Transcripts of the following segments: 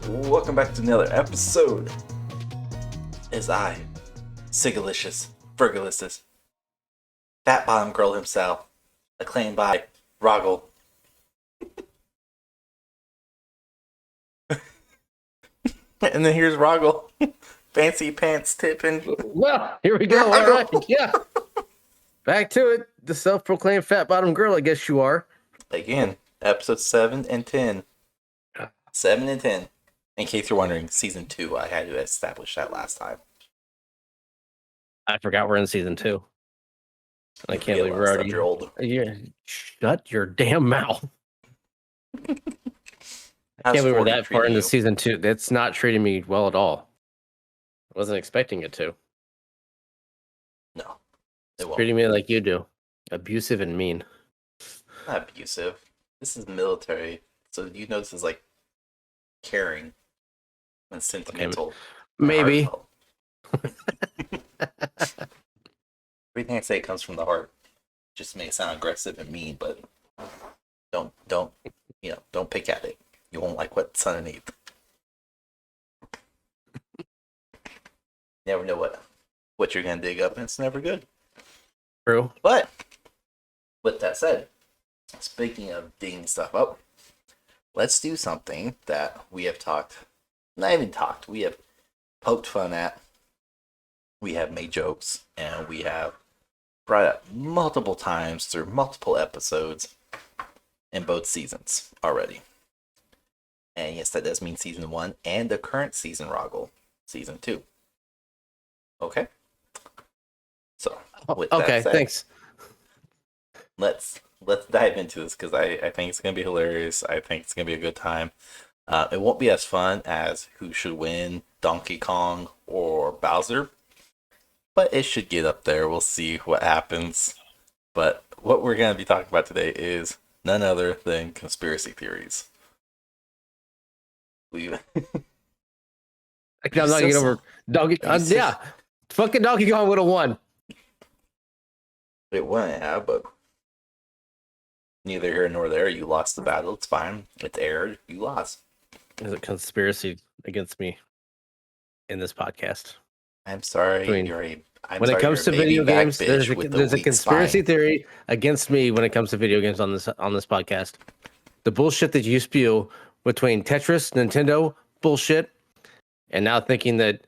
Welcome back to another episode. As I, Sigalicious, Fergalicious, Fat Bottom Girl himself, acclaimed by Roggle. And then here's Roggle, fancy pants tipping. Well, here we go. All right, yeah. Back to it. The self-proclaimed fat bottom girl, I guess you are. Again, episode 7 and 10. 7 and 10. In case you're wondering, season 2, I had to establish that last time. I forgot we're in season 2. I can't believe we're already. You're old. Yeah, shut your damn mouth. I How's can't believe we're 40 that far treating into you? season 2. That's not treating me well at all. I wasn't expecting it to. No, it It's won't. treating me like you do. Abusive and mean. Not abusive. This is military, so you know this is like caring and sentimental. and Maybe. heartfelt. Everything I say comes from the heart. Just may sound aggressive and mean, but don't pick at it. You won't like what's underneath. Never know what you're gonna dig up, and it's never good. True. But with that said, speaking of digging stuff up, let's do something that we have we have poked fun at, we have made jokes, and we have brought up multiple times through multiple episodes in both seasons already. And yes, that does mean season 1 and the current season, Roggle, season 2. Okay? So, with that Okay, said, thanks. let's dive into this because I think it's gonna be hilarious. I think it's gonna be a good time. It won't be as fun as who should win, Donkey Kong or Bowser, but it should get up there. We'll see what happens. But what we're gonna be talking about today is none other than conspiracy theories. We I'm not getting over Donkey. Yeah, fucking Donkey Kong would have won. It wouldn't have, but neither here nor there. You lost the battle. It's fine. It's aired. You lost. There's a conspiracy against me in this podcast. I'm sorry. I mean, When it comes to video games, there's a conspiracy spine. theory against me when it comes to video games on this podcast. The bullshit that you spew between Tetris, Nintendo bullshit, and now thinking that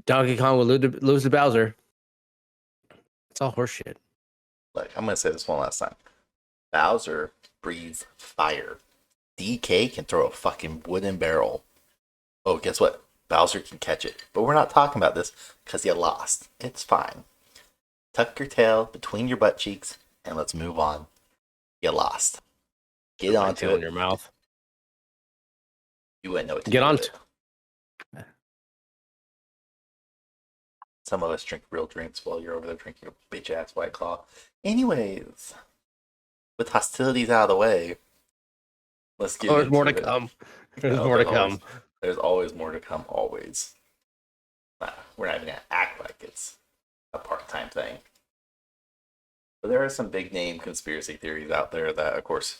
Donkey Kong would lose to Bowser. It's all horseshit. Look, I'm gonna say this one last time. Bowser breathes fire. DK can throw a fucking wooden barrel. Oh, guess what? Bowser can catch it. But we're not talking about this because you lost. It's fine. Tuck your tail between your butt cheeks and let's move on. You lost. Get onto it. In your mouth. You wouldn't know what to Get do on. with it. Some of us drink real drinks while you're over there drinking a bitch ass White Claw. Anyways, with hostilities out of the way, let's get There's into more to it. come. There's more to come. There's always more to come, always. We're not even going to act like it's a part-time thing. But there are some big name conspiracy theories out there that, of course,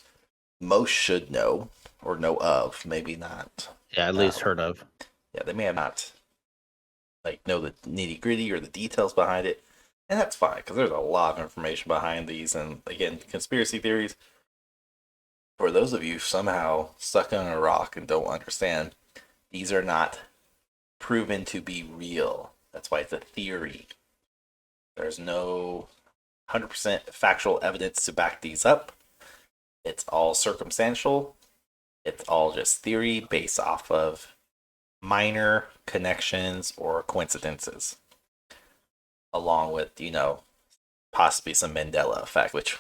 most should know or know of. Maybe not. Yeah, at least heard of. Yeah, they may have not know the nitty-gritty or the details behind it. And that's fine, because there's a lot of information behind these. And again, conspiracy theories, for those of you somehow stuck on a rock and don't understand, these are not proven to be real. That's why it's a theory. There's no 100% factual evidence to back these up. It's all circumstantial. It's all just theory based off of minor connections or coincidences. Along with, possibly some Mandela effect, which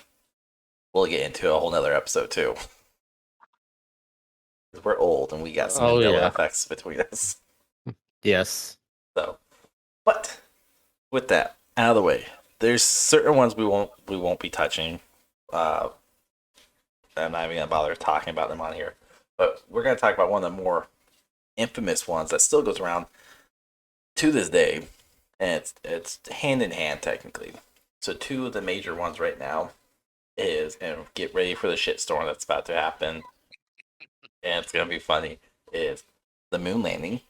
we'll get into a whole nother episode too. We're old and we got some Mandela effects between us. Yes. So, but with that out of the way, there's certain ones we won't be touching. I'm not even gonna bother talking about them on here. But we're gonna talk about one of the more infamous ones that still goes around to this day, and it's hand in hand technically. So two of the major ones right now is, and get ready for the shitstorm that's about to happen, and it's gonna be funny, is the moon landing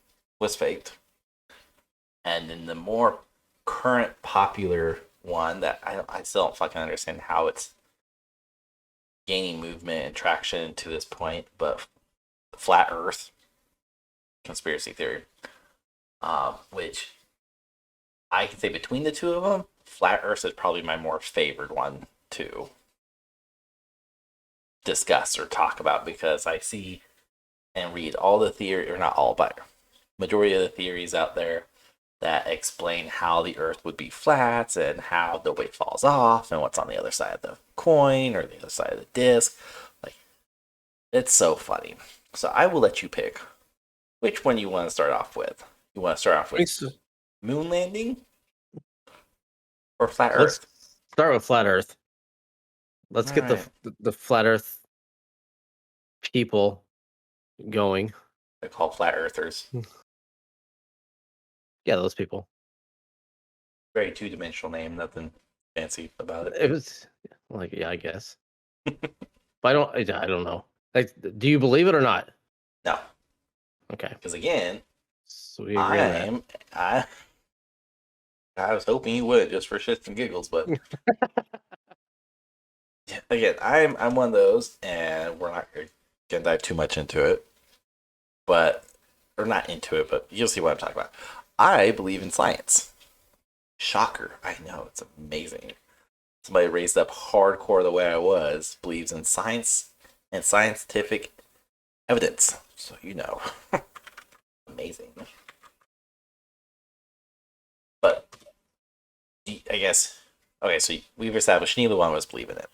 was faked. And then the more current popular one that I still don't fucking understand how it's gaining movement and traction to this point, but flat Earth conspiracy theory, which I can say between the two of them, flat Earth is probably my more favored one to discuss or talk about because I see and read all the theory, or not all, but majority of the theories out there that explain how the Earth would be flat and how the weight falls off and what's on the other side of the coin or the other side of the disc. Like, it's so funny. So I will let you pick which one you want to start off with. You want to start off with moon landing or flat Let's Earth? start with flat Earth. Let's All get right. the flat Earth people going. They're called flat earthers. Yeah, those people. Very two-dimensional name. Nothing fancy about it. It was like, yeah, I guess. But I don't know. Like, do you believe it or not? No, Okay. because again, So we agree on that. I I was hoping you would just for shits and giggles, but again, I'm one of those, and we're not gonna dive too much into it, but or not into it, but you'll see what I'm talking about. I believe in science. Shocker, I know it's amazing. Somebody raised up hardcore the way I was believes in science and scientific evidence. So you know, amazing. But I guess okay. So we've established neither one of us believe in it.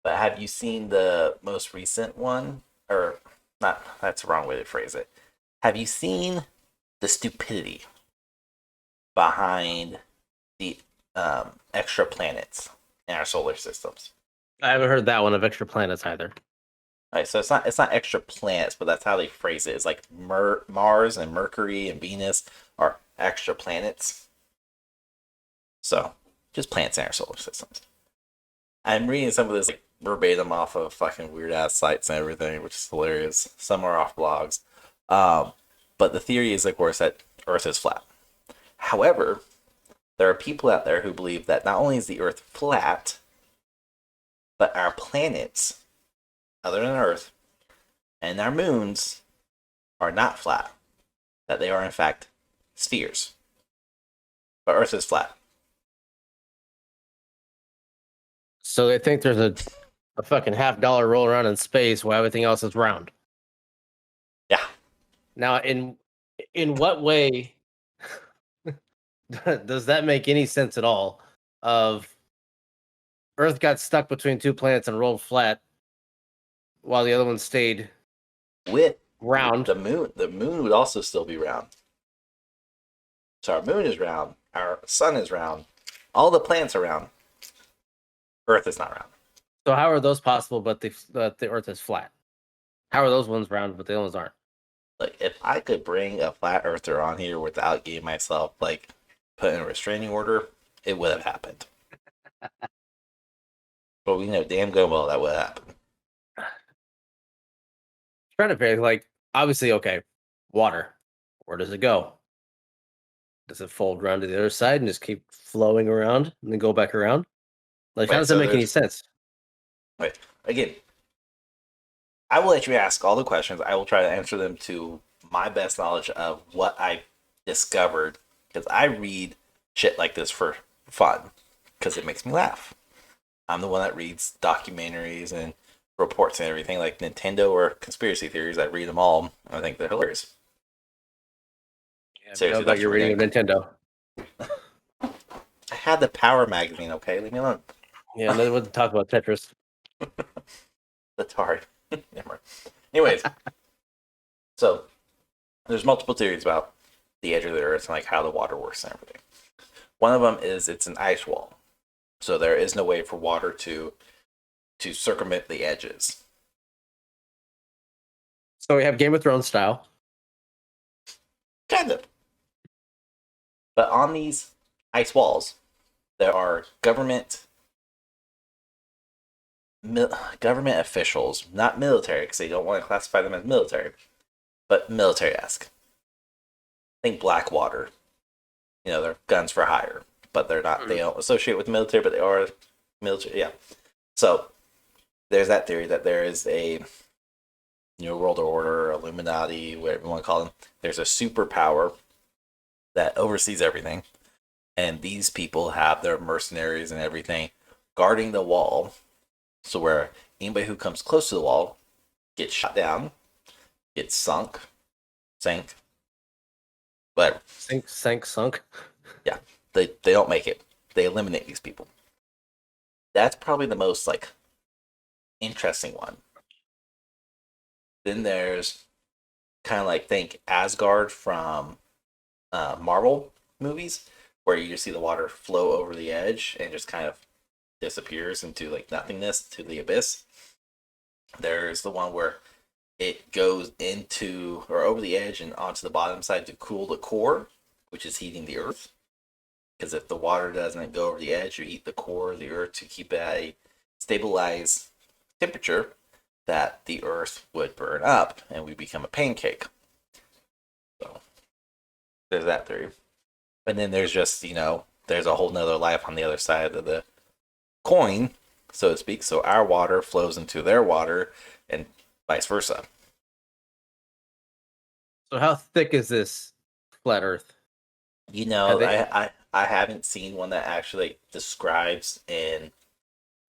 But have you seen the most recent one? Or not, that's the wrong way to phrase it. Have you seen the stupidity behind the extra planets in our solar systems? I haven't heard that one of extra planets either. All right, so it's not extra planets, but that's how they phrase it. It's like Mars and Mercury and Venus are extra planets. So just planets in our solar systems. I'm reading some of this like verbatim off of fucking weird ass sites and everything, which is hilarious. Some are off blogs. Um, but the theory is, of course, that Earth is flat. However, there are people out there who believe that not only is the Earth flat, but our planets, other than Earth, and our moons are not flat. That they are, in fact, spheres. But Earth is flat. So they think there's a fucking $50 roll around in space while everything else is round. Yeah. Now, in what way does that make any sense at all? Of Earth got stuck between two planets and rolled flat, while the other one stayed With round. the moon would also still be round. So our moon is round, our sun is round, all the planets are round. Earth is not round. So how are those possible? But the Earth is flat. How are those ones round, but the other ones aren't? Like if I could bring a flat earther on here without getting myself like put in a restraining order, it would have happened. But we know damn good well that would happen. Trying to figure like obviously okay, water. Where does it go? Does it fold around to the other side and just keep flowing around and then go back around? Like how Right, does that so make any there's sense? right. Again, I will let you ask all the questions. I will try to answer them to my best knowledge of what I discovered because I read shit like this for fun because it makes me laugh. I'm the one that reads documentaries and reports and everything like Nintendo or conspiracy theories. I read them all. I think they're hilarious. Yeah, we know Seriously, about that's your what we're reading of gonna. Nintendo. I had the Power magazine. Okay, leave me alone. Yeah, and then we'll talk about Tetris. That's hard. Never mind. Anyways, so there's multiple theories about the edge of the Earth and like how the water works and everything. One of them is it's an ice wall, so there is no way for water to circumvent the edges. So we have Game of Thrones style. Kind of. But on these ice walls, there are government officials, not military, because they don't want to classify them as military. but military-esque. Think Blackwater. They're guns for hire, but they're not. They don't associate with the military, but they are military. Yeah. So there's that theory that there is a New World Order, Illuminati, whatever you want to call them. There's a superpower that oversees everything, and these people have their mercenaries and everything guarding the wall. So where anybody who comes close to the wall gets shot down, gets sank, whatever. Sunk. Yeah, they don't make it. They eliminate these people. That's probably the most like interesting one. Then there's kind of like think Asgard from Marvel movies, where you just see the water flow over the edge and just kind of disappears into like nothingness to the abyss. There's the one where it goes into or over the edge and onto the bottom side to cool the core, which is heating the earth. Because if the water doesn't go over the edge, you heat the core of the earth to keep it at a stabilized temperature that the earth would burn up and we become a pancake. So there's that theory. And then there's just, there's a whole nother life on the other side of the coin, so to speak. So our water flows into their water and vice versa. So how thick is this flat Earth? I haven't seen one that actually describes in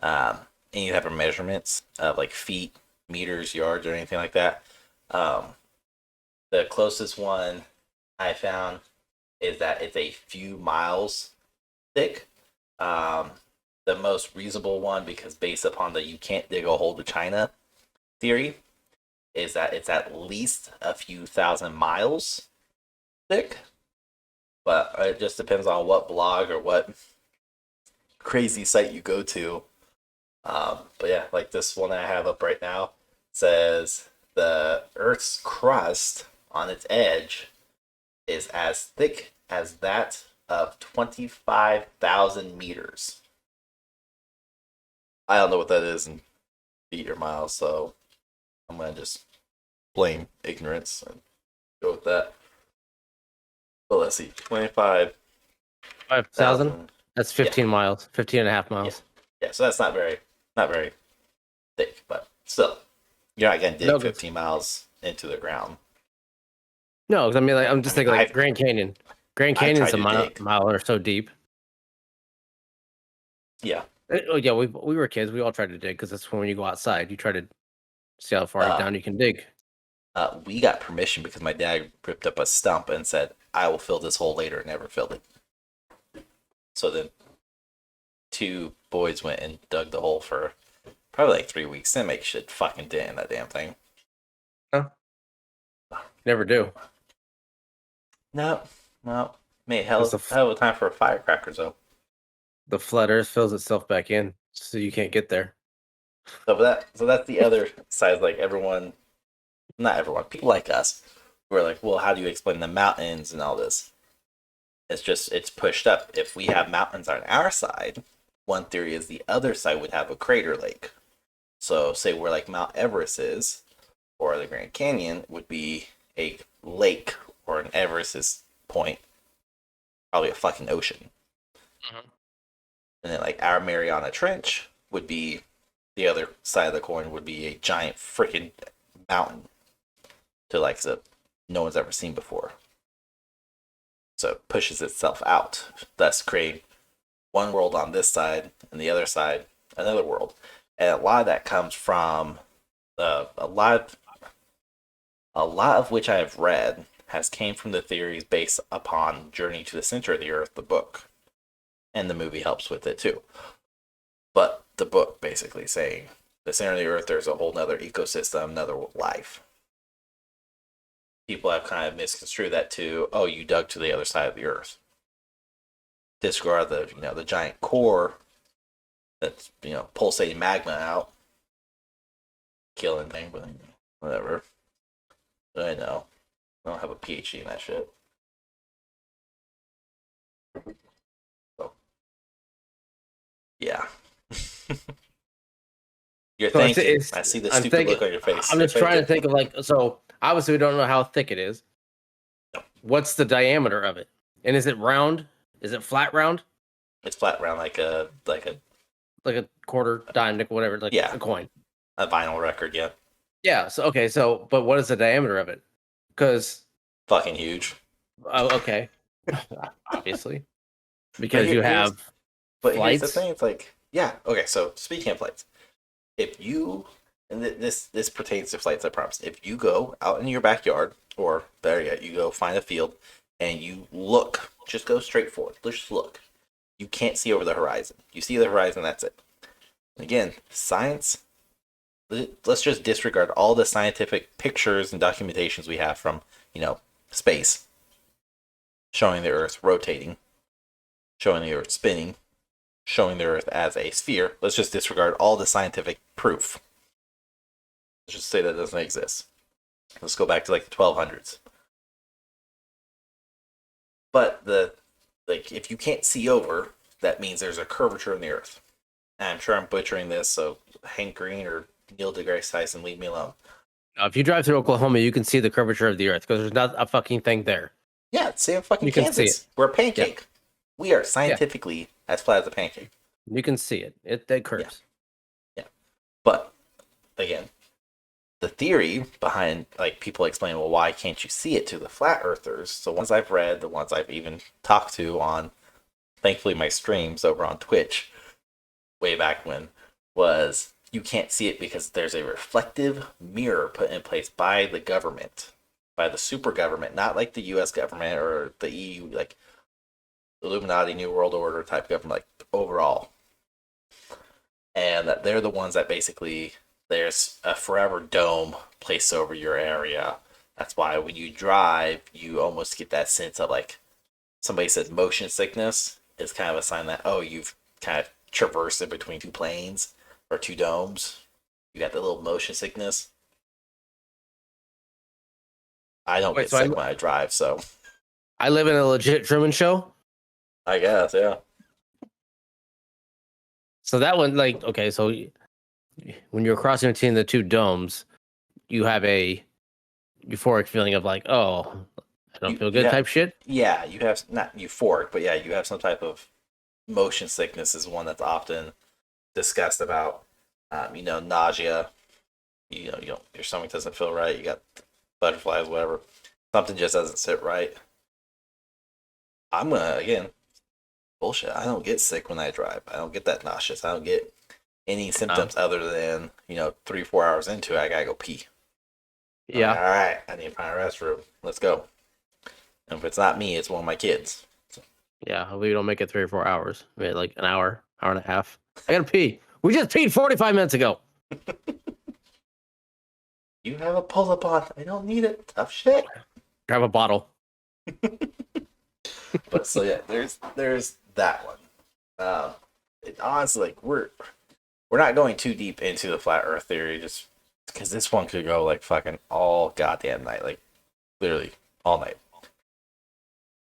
any type of measurements of like feet, meters, yards, or anything like that. The closest one I found is that it's a few miles thick. The most reasonable one, because based upon the you can't dig a hole to China theory, is that it's at least a few thousand miles thick. But it just depends on what blog or what crazy site you go to. But yeah, like this one I have up right now says the Earth's crust on its edge is as thick as that of 25,000 meters. I don't know what that is in feet or miles, so I'm going to just blame ignorance and go with that. But let's see, 25,000. 5,000? That's 15 miles, 15 and a half miles. Yeah, so that's not very thick, but still, you're not going to dig 15 miles into the ground. No, I mean, like, I'm just thinking like Grand Canyon. Grand Canyon's a mile or so deep. Yeah. Oh yeah, we were kids. We all tried to dig because that's when you go outside, you try to see how far down you can dig. We got permission because my dad ripped up a stump and said, "I will fill this hole later," and never filled it. So then, two boys went and dug the hole for probably like 3 weeks. Didn't make shit fucking dent in that damn thing. Huh? Never do. No. Made hell of a time for firecrackers though. The flat Earth fills itself back in, so you can't get there. So that's the other side. Like not everyone, people like us, who are like, well, how do you explain the mountains and all this? It's pushed up. If we have mountains on our side, one theory is the other side would have a crater lake. So say where like Mount Everest is, or the Grand Canyon would be a lake, or an Everest's point, probably a fucking ocean. Mm-hmm. And then like our Mariana Trench would be the other side of the coin, would be a giant freaking mountain to like that no one's ever seen before. So it pushes itself out, thus creating one world on this side and the other side another world. And a lot of that comes from a lot of which I have read has came from the theories based upon Journey to the Center of the Earth, the book. And the movie helps with it too. But the book basically saying the center of the Earth, there's a whole nother ecosystem, another life. People have kind of misconstrued that to, oh, you dug to the other side of the Earth. Disregard the giant core that's pulsating magma out, killing things, but whatever. I know. I don't have a PhD in that shit. So, yeah. You're thinking. I see the stupid look on your face. I'm just trying to think of like, so Obviously, we don't know how thick it is. What's the diameter of it? And is it round? Is it flat round? It's flat round like a Like a quarter, dime, nickel, whatever, like yeah, a coin. a vinyl record. Yeah, Yeah. So okay. So, but what is the diameter of it? Because fucking huge. okay, obviously, But because you have here's the flights. thing. It's like, yeah, okay. So speaking of flights, if you and this pertains to flights, I promise. If you go out in your backyard, or better yet, you go find a field and you look, just go straight forward. Just look. You can't see over the horizon. You see the horizon, that's it. Again, science. Let's just disregard all the scientific pictures and documentations we have from space, showing the Earth rotating, showing the Earth spinning, showing the Earth as a sphere. Let's just disregard all the scientific proof. Let's just say that doesn't exist. Let's go back to like the 1200s. But if you can't see over, that means there's a curvature in the Earth. And I'm sure I'm butchering this, so Hank Green or Neil deGrasse Tyson, leave me alone. If you drive through Oklahoma, you can see the curvature of the Earth because there's not a fucking thing there. Yeah, same fucking You can see Kansas. it. We're a pancake. Yeah. We are scientifically as flat as a pancake. You can see it. It curves. Yeah. But again, the theory behind like people explain, well, why can't you see it to the flat earthers? The ones I've read, the ones I've even talked to on thankfully my streams over on Twitch way back when, was you can't see it because there's a reflective mirror put in place by the government, by the super government, not like the US government or the EU, like Illuminati, New World Order type government, like overall. And that they're the ones that basically there's a forever dome placed over your area. That's why when you drive, you almost get that sense of like somebody says motion sickness is kind of a sign that, oh, you've kind of traversed in between two planes or two domes. You got the little motion sickness. I don't Wait, get so sick when I drive, so I live in a legit Truman Show. I guess, yeah. So that one, like, okay, so when you're crossing between the two domes, you have a euphoric feeling of like, oh, I don't feel You good have, type shit. yeah, you have not euphoric, but yeah, you have some type of motion sickness is one that's often discussed about. Nausea. Your stomach doesn't feel right. You got butterflies, whatever. Something just doesn't sit right. I'm gonna again bullshit. I don't get sick when I drive. I don't get that nauseous. I don't get any symptoms other than 3-4 hours into it. I gotta go pee. Yeah. All right, I need to find a restroom. Let's go. And if it's not me, it's one of my kids. Yeah. Hopefully you don't make it 3 or 4 hours. Maybe like an hour, hour and a half. I gotta pee. We just peed 45 minutes ago. You have a pull-up on. I don't need it. Tough shit. Grab a bottle. But so yeah, there's that one. Honestly, like we're not going too deep into the flat Earth theory, just because this one could go like fucking all goddamn night, like literally all night.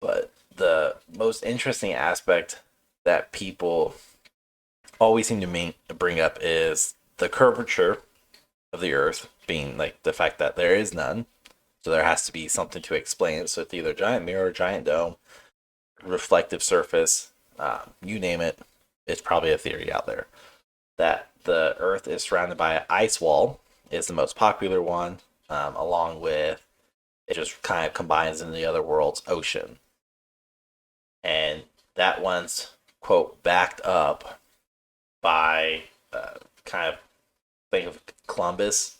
But the most interesting aspect that people always seem to bring up is the curvature of the Earth being like the fact that there is none. So there has to be something to explain it. So it's either giant mirror, giant dome, reflective surface, you name it. It's probably a theory out there that the Earth is surrounded by an ice wall is the most popular one, along with it just kind of combines in the other world's ocean. And that one's, quote, backed up by kind of think of Columbus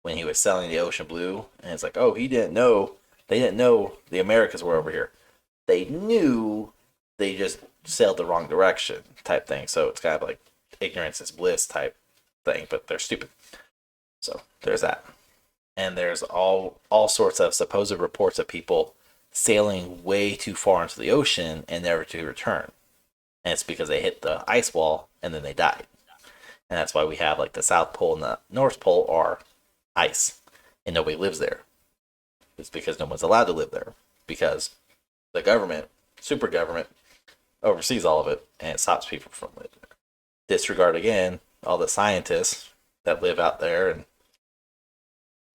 when he was selling the ocean blue. And it's like, oh, they didn't know the Americas were over here. They knew, they just sailed the wrong direction type thing. So it's kind of like ignorance is bliss type thing, but they're stupid. So there's that. And there's all sorts of supposed reports of people sailing way too far into the ocean and never to return. And it's because they hit the ice wall and then they died. And that's why we have like the South Pole and the North Pole are ice and nobody lives there. It's because no one's allowed to live there because the government, super government, oversees all of it and it stops people from living there. Disregard again all the scientists that live out there and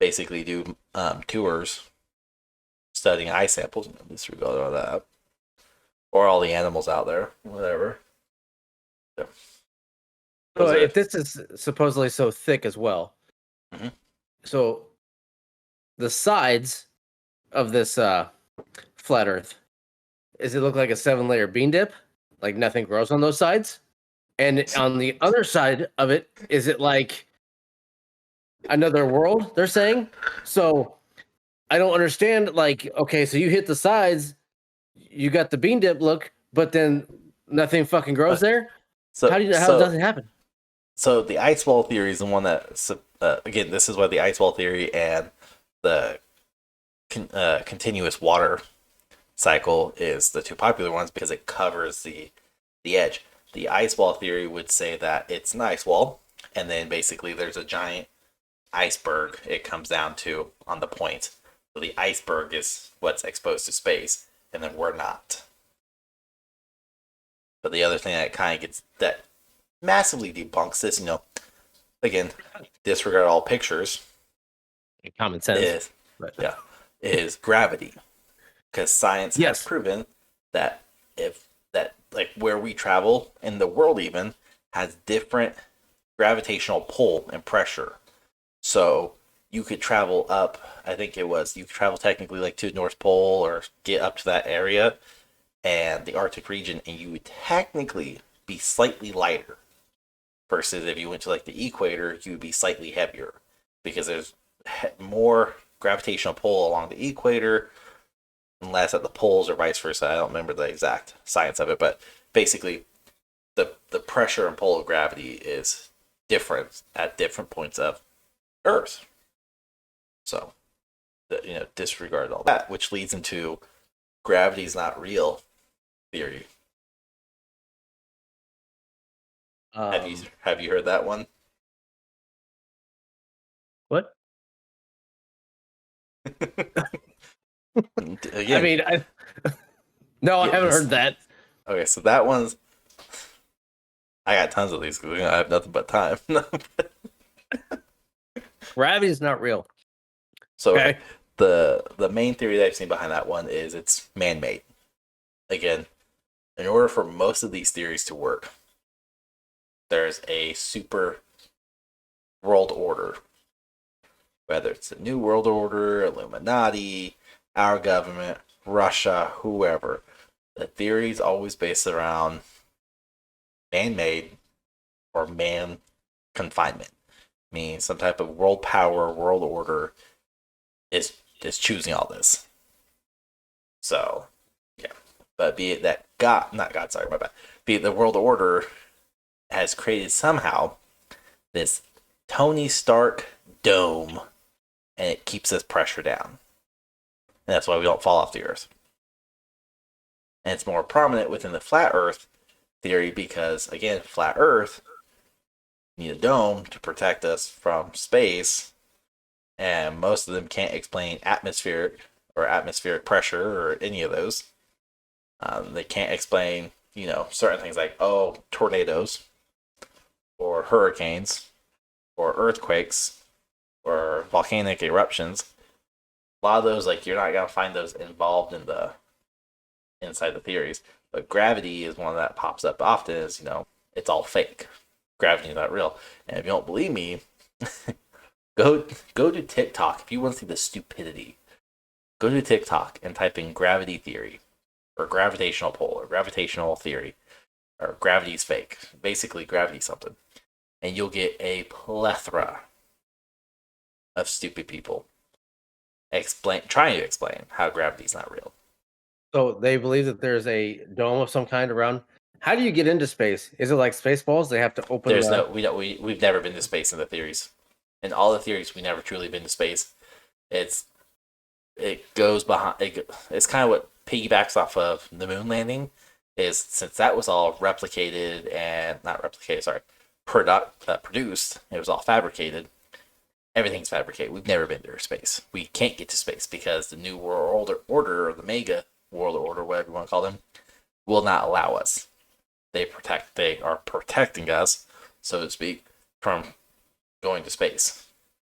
basically do tours studying eye samples. Disregard all that, or all the animals out there, whatever. So, So those are. if this is supposedly so thick as well, Mhm. so the sides of this flat Earth, does it look like a 7-layer bean dip? Like nothing grows on those sides? And on the other side of it, is it like another world, they're saying? So I don't understand. Like, okay, so you hit the sides, you got the bean dip look, but then nothing fucking grows there? So How does so it happen? so the ice wall theory is the one that again, this is why the ice wall theory and the continuous water cycle is the two popular ones because it covers the edge. The ice wall theory would say that it's an ice wall, and then basically there's a giant iceberg it comes down to on the point. So the iceberg is what's exposed to space, and then we're not. But the other thing that kind of gets that massively debunks this, again, disregard all pictures, Common sense. is But yeah, is gravity. Because science has yes. proven that if that like where we travel in the world even has different gravitational pull and pressure. So you could travel up, I think it was you could travel technically like to the North Pole or get up to that area and the Arctic region and you would technically be slightly lighter versus if you went to like the equator, you would be slightly heavier because there's more gravitational pull along the equator unless at the poles or vice versa. I don't remember the exact science of it, but basically the pressure and pull of gravity is different at different points of Earth. So, disregard all that, which leads into gravity's not real theory. Have you Um, have you heard that one? what? I Again, mean, no, I get haven't this. heard that. Okay, so that one's I got tons of these because I have nothing but time. Gravity is not real. So okay, Okay. the main theory that I've seen behind that one is it's man made. Again, in order for most of these theories to work, there's a super world order. Whether it's the New World Order, Illuminati, our government, Russia, whoever, the theory is always based around man made or man confinement. Meaning some type of world power, world order is choosing all this. So yeah. But be it that God not God, sorry, my bad. Be it the world order has created somehow this Tony Stark dome and it keeps this pressure down. And that's why we don't fall off the earth. And it's more prominent within the flat earth theory because again, flat earth need a dome to protect us from space, and most of them can't explain atmospheric pressure or any of those. They can't explain, certain things like tornadoes or hurricanes or earthquakes or volcanic eruptions. A lot of those, like you're not gonna find those involved in the inside the theories. But gravity is one that pops up often. Is it's all fake. Gravity is not real. And if you don't believe me, go to TikTok if you want to see the stupidity. Go to TikTok and type in gravity theory or gravitational pull or gravitational theory or gravity's fake. Basically, gravity something, and you'll get a plethora of stupid people trying to explain how gravity's not real. So they believe that there's a dome of some kind around. How do you get into space? Is it like Spaceballs? They have to open There's the. no we've never been to space in the theories. In all the theories, we never truly been to space. It's it goes behind. It's kind of what piggybacks off of the moon landing. Is since that was all replicated and not replicated, sorry, produced. It was all fabricated. Everything's fabricated. We've never been to space. We can't get to space because the new world order or the mega world order, whatever you want to call them, will not allow us. They are protecting us, so to speak, from going to space.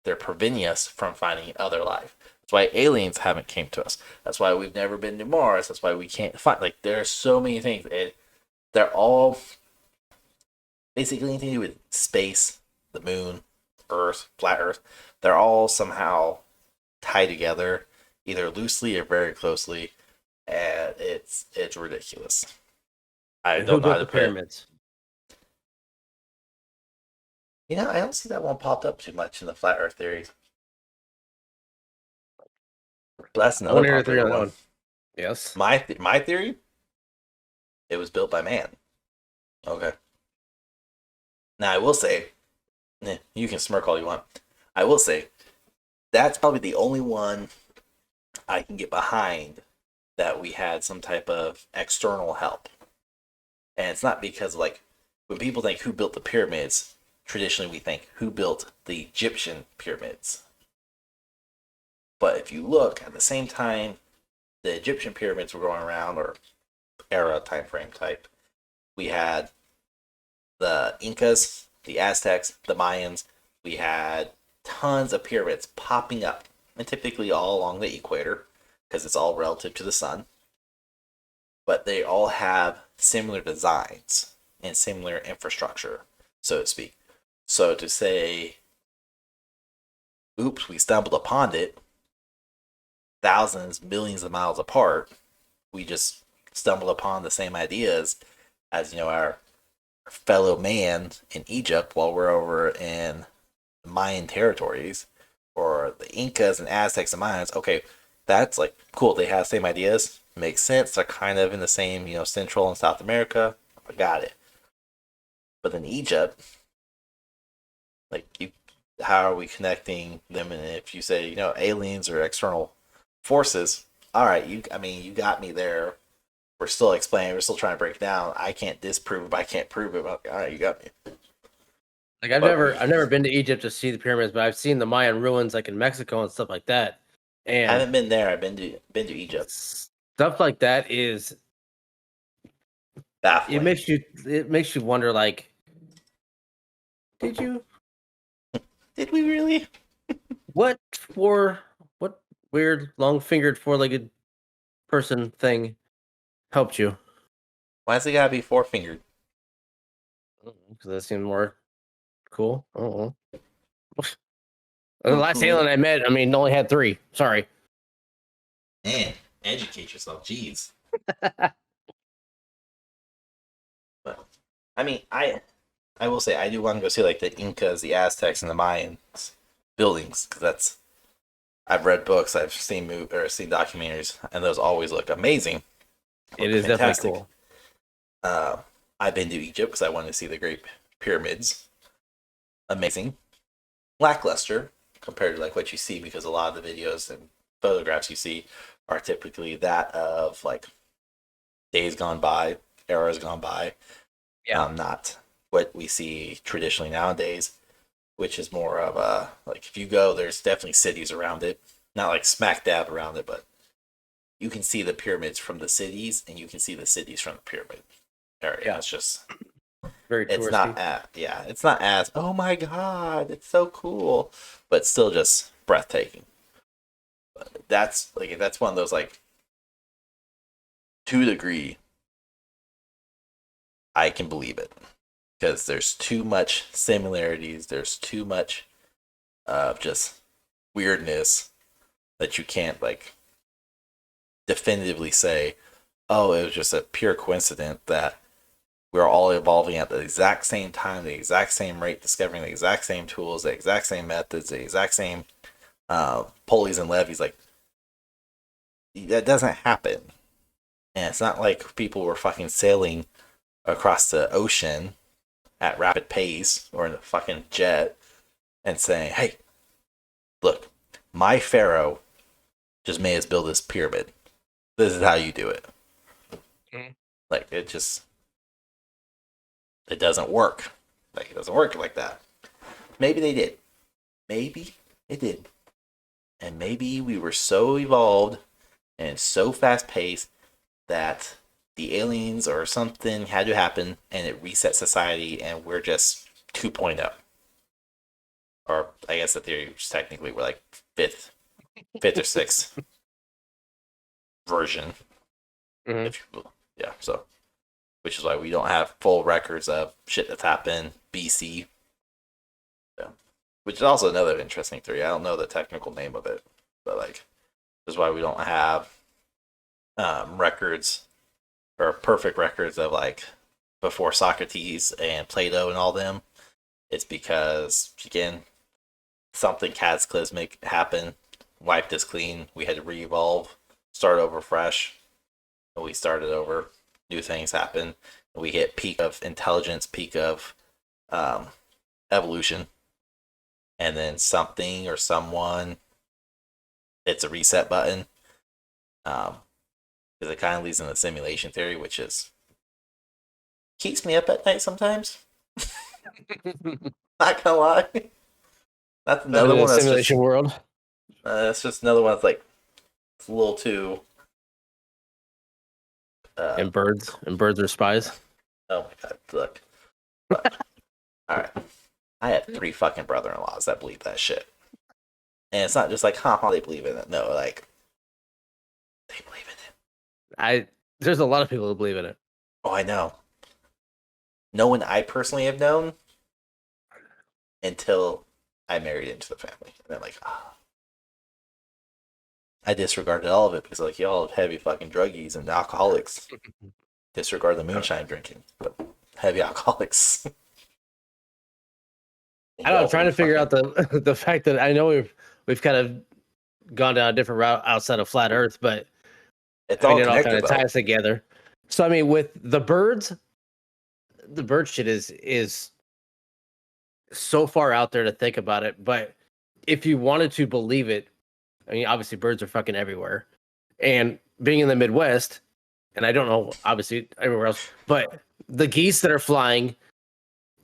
they're preventing us from finding other life. That's why aliens haven't came to us. That's why we've never been to Mars. That's why we can't find, like, there are so many things. They're all basically anything to do with space, the moon, Earth, flat Earth. They're all somehow tied together, either loosely or very closely, and it's ridiculous. I And who don't know how built to the put it. pyramids? I don't see that one popped up too much in the flat Earth theories. But that's I another want to hear a theory popular on that one. one. Yes. My theory, it was built by man. Okay. Now I will say, you can smirk all you want. I will say that's probably the only one I can get behind that we had some type of external help. And it's not because, like, when people think who built the pyramids, traditionally we think who built the Egyptian pyramids. But if you look at the same time the Egyptian pyramids were going around, or era time frame type, we had the Incas, the Aztecs, the Mayans. We had tons of pyramids popping up, and typically all along the equator, because it's all relative to the sun. But they all have similar designs and similar infrastructure, so to speak. So to say, oops, we stumbled upon it thousands, millions of miles apart, we just stumbled upon the same ideas as, our fellow man in Egypt while we're over in Mayan territories, or the Incas and Aztecs and Mayans. Okay, that's like cool. They have the same ideas. Makes sense. They're kind of in the same, Central and South America. I got it. But then Egypt, like how are we connecting them? And if you say, aliens or external forces, all right, you got me there. We're still explaining. We're still trying to break it down. I can't disprove it. But I can't prove it. But, all right, you got me. Like I've But never been to Egypt to see the pyramids, but I've seen the Mayan ruins like in Mexico and stuff like that. I And haven't been there. I've been to Egypt. stuff like that is Baffling. it makes you wonder like did you Did we really? what for what weird long fingered four legged person thing helped you? Why's it gotta be four fingered? Because that seemed more cool. I don't know. The last alien I met, I mean, only had three. Sorry. Man, educate yourself. Jeez. But I mean, I will say I do want to go see like the Incas, the Aztecs, and the Mayans buildings, because I've read books, I've seen seen documentaries, and those always look amazing. It Look is fantastic. definitely cool. I've been to Egypt because I wanted to see the Great Pyramids. Amazing. Lackluster compared to like what you see, because a lot of the videos and photographs you see are typically that of like days gone by, eras gone by. Yeah. Not what we see traditionally nowadays, which is more of a, like, if you go, there's definitely cities around it, not like smack dab around it, but you can see the pyramids from the cities, and you can see the cities from the pyramid area. Yeah. It's just, Very it's touristy. not it's not as, oh my god, it's so cool, but still just breathtaking. But that's one of those, like, to a degree I can believe it, because there's too much similarities, there's too much of just weirdness that you can't, like, definitively say, oh, it was just a pure coincidence that we're all evolving at the exact same time, the exact same rate, discovering the exact same tools, the exact same methods, the exact same pulleys and levies. Like, that doesn't happen. And it's not like people were fucking sailing across the ocean at rapid pace or in a fucking jet and saying, hey, look, my pharaoh just made us build this pyramid. This is how you do it. Like, it doesn't work. Like, it doesn't work like that. Maybe they did. Maybe it did. And maybe we were so evolved and so fast paced that the aliens or something had to happen and it reset society and we're just 2.0. or I guess the theory was technically we're like fifth or sixth version, Mhm. if you will. Yeah, so which is why we don't have full records of shit that's happened BC. Yeah. Which is also another interesting theory. I don't know the technical name of it, but like, this is why we don't have records or perfect records of like before Socrates and Plato and all them. It's because again, something cataclysmic happened, wiped us clean. We had to re-evolve, start over fresh. And we started over. New things happen. We hit peak of intelligence, peak of um, evolution, and then something or someone, it's a reset button. Because it kind of leads in the simulation theory, which is keeps me up at night sometimes. Not gonna lie. That's Living another in a one simulation world. that's just another one that's like it's a little too. Uh, And birds are spies. oh my god! Look. All right. I have 3 fucking brother-in-laws that believe that shit, and it's not just like, huh, they believe in it. No, like they believe in it. There's a lot of people who believe in it. Oh, I know. No one I personally have known until I married into the family, and I'm like, ah. I disregarded all of it because like y'all heavy fucking druggies and alcoholics. Disregard the moonshine drinking, but heavy alcoholics. I don't know, Y'all I'm trying believe to figure out fucking the fact that I know we've kind of gone down a different route outside of flat Earth, but it's I mean all it all kind connected of though. ties together. So I mean, with the bird shit is so far out there to think about it. But if you wanted to believe it, I mean, obviously birds are fucking everywhere, and being in the Midwest, and I don't know, obviously everywhere else, but the geese that are flying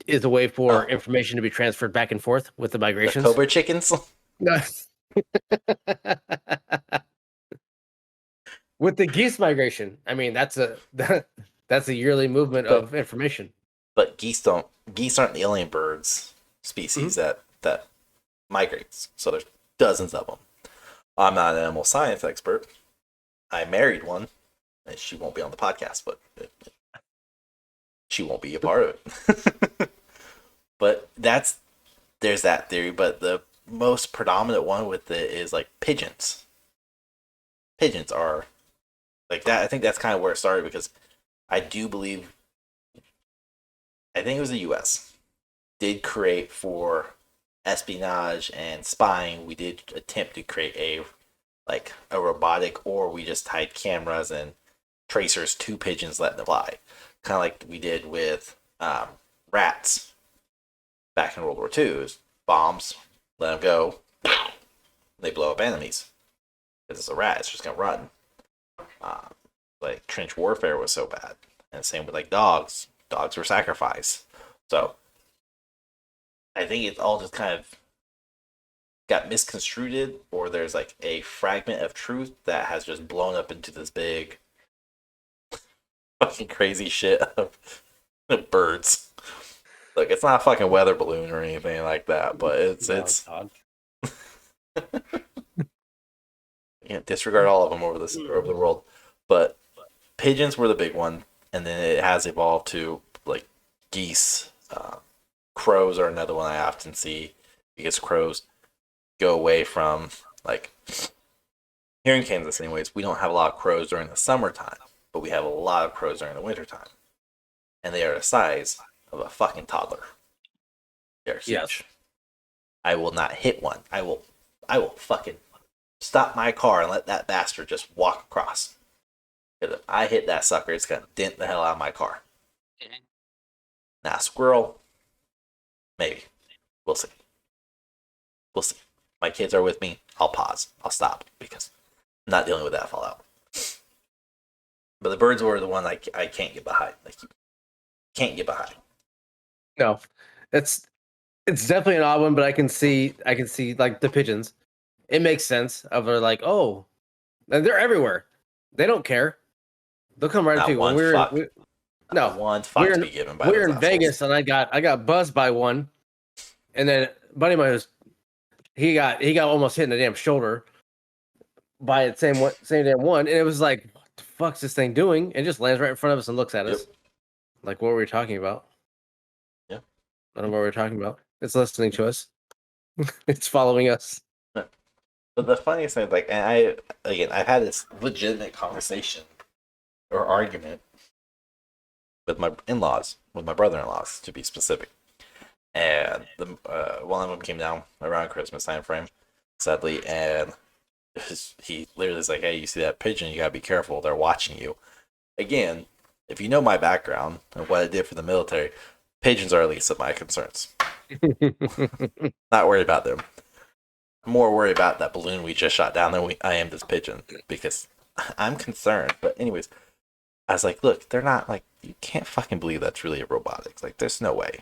is a way for Oh, information to be transferred back and forth with the the migrations. cobra chickens. With the geese migration, I mean that's a yearly movement but of information. but geese aren't the alien birds species Mhm. that migrates. So there's dozens of them. I'm not an animal science expert. I married one, and she won't be on the podcast, but she won't be a part of it. But there's that theory. But the most predominant one with it is like pigeons. Pigeons are like that. I think that's kind of where it started because I do believe I think it was the U.S. did create for espionage and spying. We did attempt to create a robotic, or we just tied cameras and tracers to pigeons, letting them fly, kind of like we did with rats back in World War II. Bombs, let them go, they blow up enemies. Because it's a rat, it's just gonna run. Uh, like trench warfare was so bad, and same with like dogs. Dogs were sacrificed. So I think it's all just kind of got misconstrued, or there's like a fragment of truth that has just blown up into this big fucking crazy shit of birds. Look, it's not a fucking weather balloon or anything like that, but it's Oh, it's God. you can't disregard all of them over the world. But pigeons were the big one, and then it has evolved to like geese. Crows are another one I often see because crows go away from like here in Kansas, anyways. We don't have a lot of crows during the summertime, but we have a lot of crows during the wintertime, and they are the size of a fucking toddler. They're Yes. huge. I will not hit one. I will fucking stop my car and let that bastard just walk across. Because if I hit that sucker, it's gonna dent the hell out of my car. Now, squirrel, maybe. We'll see. We'll see. My kids are with me. I'll pause. I'll stop because I'm not dealing with that fallout. But the birds were the one I can't get behind. Like, you can't get behind. No, it's definitely an odd one, but I can see like the pigeons. It makes sense of they're like, oh, and they're everywhere. They don't care. They'll come right up to Not you. When one fuck. no, Not one fuck we're to in be given by we're those in assholes. Vegas, and I got buzzed by one, and then a buddy of mine he got almost hit in the damn shoulder by the same damn one, and it was like, what the fuck's this thing doing? And it just lands right in front of us and looks at Yep. us. Like, what were we talking about? Yeah. I don't know what we're talking about. It's listening to us. It's following us. But the funniest thing, like, and I've had this legitimate conversation or argument with my in-laws, with my brother-in-laws to be specific, and the one of them came down around Christmas time frame, sadly, and he literally is like, "Hey, you see that pigeon? You gotta be careful. They're watching you." Again, if you know my background and what I did for the military, pigeons are least of my concerns. Not worried about them. I'm more worried about that balloon we just shot down than I am this pigeon because I'm concerned. But anyways, I was like, look, they're not like, you can't fucking believe that's really a robotics. Like, there's no way.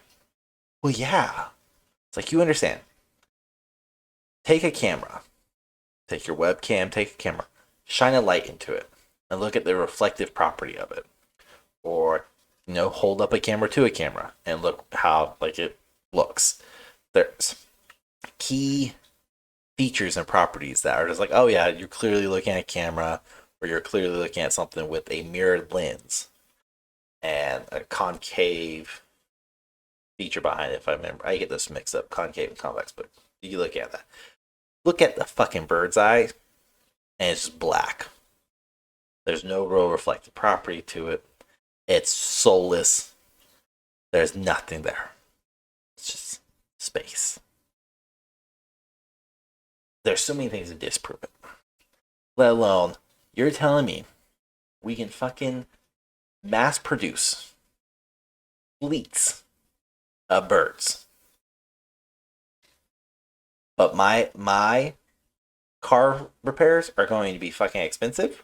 Well, yeah. It's like, you understand. Take a camera. Take your webcam, take a camera. Shine a light into it and look at the reflective property of it. Or, hold up a camera to a camera and look how, like, it looks. There's key features and properties that are just like, oh yeah, you're clearly looking at a camera or you're clearly looking at something with a mirrored lens and a concave feature behind it. If I remember, I get this mixed up, concave and convex, but you look at that. Look at the fucking bird's eye and it's just black. There's no real reflective property to it. It's soulless. There's nothing there. It's just space. There's so many things to disprove it. Let alone, you're telling me we can fucking mass produce fleets of birds. But my car repairs are going to be fucking expensive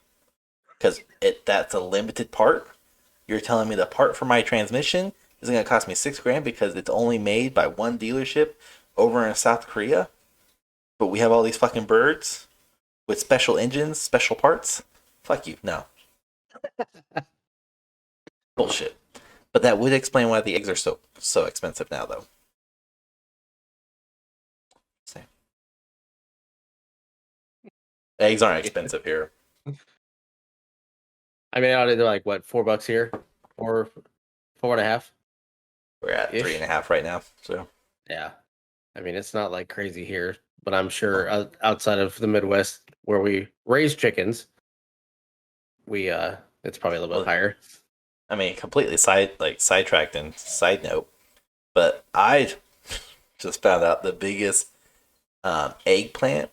because that's a limited part. You're telling me the part for my transmission is going to cost me $6,000 because it's only made by one dealership over in South Korea? But we have all these fucking birds with special engines, special parts. Fuck you, no. Bullshit. But that would explain why the eggs are so expensive now, though. Same. Eggs aren't expensive here. I mean, they're like what, $4 here, or 4.5. We're at Ish. 3.5 right now. So yeah, I mean, it's not like crazy here, but I'm sure outside of the Midwest where we raise chickens, it's probably a little bit higher. I mean, completely sidetracked and side note, but I just found out the biggest egg plant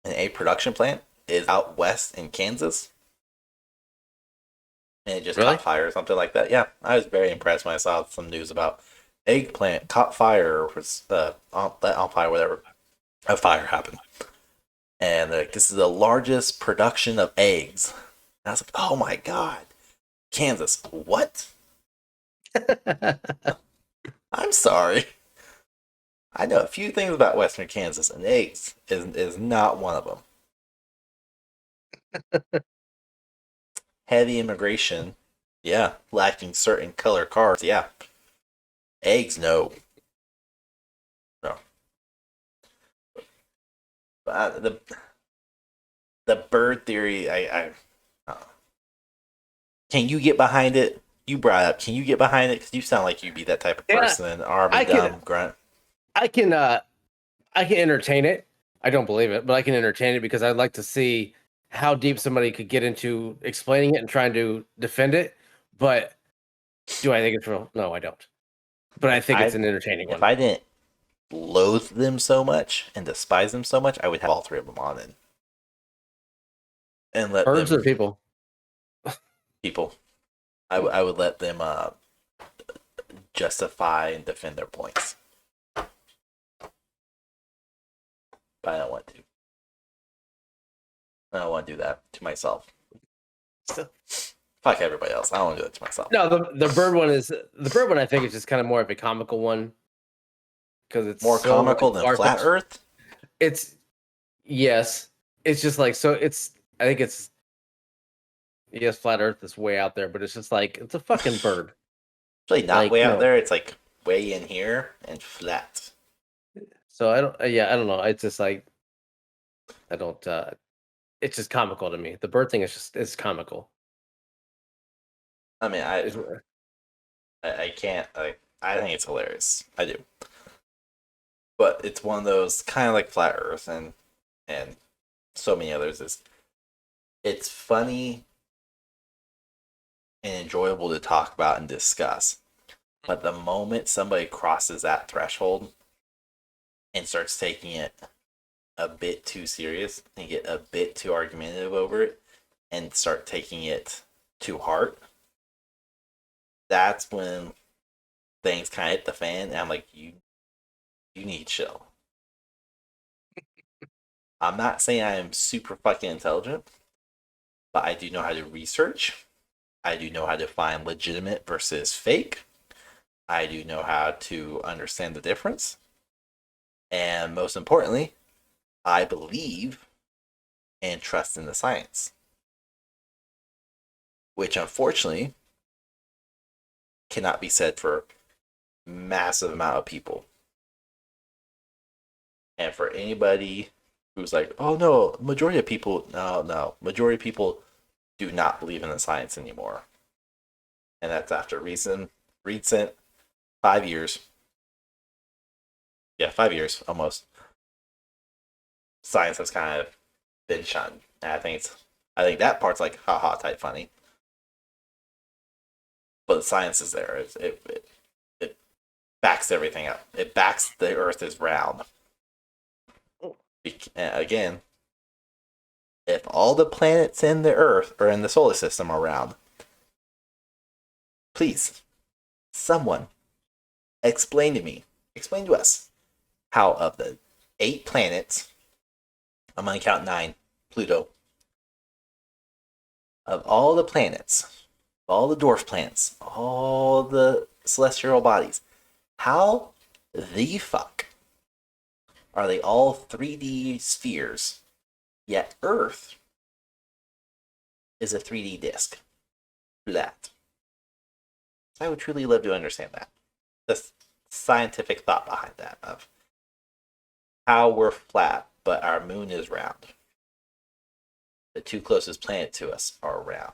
and egg production plant is out west in Kansas. And it just Really? caught fire or something like that. Yeah, I was very impressed when I saw some news about eggplant caught fire or was on fire, whatever. A fire happened. And like, this is the largest production of eggs. And I was like, oh my god. Kansas, what? I'm sorry. I know a few things about Western Kansas, and eggs is not one of them. Heavy immigration, yeah. Lacking certain color cards, yeah. Eggs, no. No. But the bird theory, can you get behind it? You brought up, can you get behind it? Because you sound like you'd be that type of person. Arm and dumb grunt. I can entertain it. I don't believe it, but I can entertain it because I'd like to see how deep somebody could get into explaining it and trying to defend it. But do I think it's real? No, I don't. But I think it's an entertaining one. If I didn't loathe them so much and despise them so much, I would have all three of them on it. And let birds them, or people? People. I would let them justify and defend their points. But I don't want to. I don't want to do that to myself. Fuck everybody else. I don't want to do it to myself. No, the bird one is the bird one. I think is just kind of more of a comical one because it's more so, comical than flat Earth. It's yes. It's just like so. It's I think it's yes. Flat Earth is way out there, but it's just like it's a fucking bird. It's really not like, way out there. It's like way in here and flat. So I don't. Yeah, I don't know. It's just like I don't. It's just comical to me. The bird thing is just it's comical. I mean, It's, I can't. I think it's hilarious. I do. But it's one of those kind of like Flat Earth and so many others. Is it's funny and enjoyable to talk about and discuss. But the moment somebody crosses that threshold and starts taking it a bit too serious and get a bit too argumentative over it and start taking it to heart, that's when things kind of hit the fan. And I'm like, you need chill. I'm not saying I am super fucking intelligent, but I do know how to research. I do know how to find legitimate versus fake. I do know how to understand the difference. And most importantly, I believe and trust in the science, which unfortunately cannot be said for massive amount of people. And for anybody who's like, oh no, majority of people, no, majority of people do not believe in the science anymore. And that's after recent 5 years. Yeah, 5 years almost. Science has kind of been shunned. And I think that part's like haha type funny. But the science is there. It backs everything up. It backs the Earth is round. Again, if all the planets in the Earth or in the solar system are round, please, someone, explain to us how of the 8 planets, I'm gonna count 9, Pluto, of all the planets, all the dwarf planets, all the celestial bodies, how the fuck are they all 3D spheres, yet Earth is a 3D disc? That. I would truly love to understand that. The scientific thought behind that of how we're flat, but our moon is round. The 2 closest planets to us are round.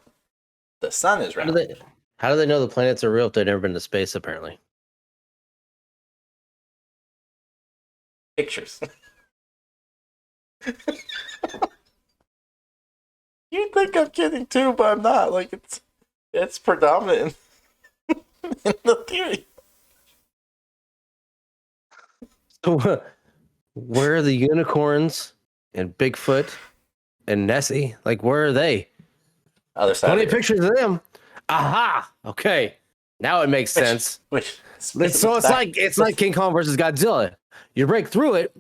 The sun is how do round. they? How do they know the planets are real if they've never been to space? Apparently. Pictures. You think I'm kidding too, but I'm not. Like it's predominant in the theory. So where are the unicorns and Bigfoot and Nessie? Like, where are they? Other side Plenty of of the earth. pictures of them. Aha. Okay. Now it makes sense. Which So it's like King Kong versus Godzilla. You break through it,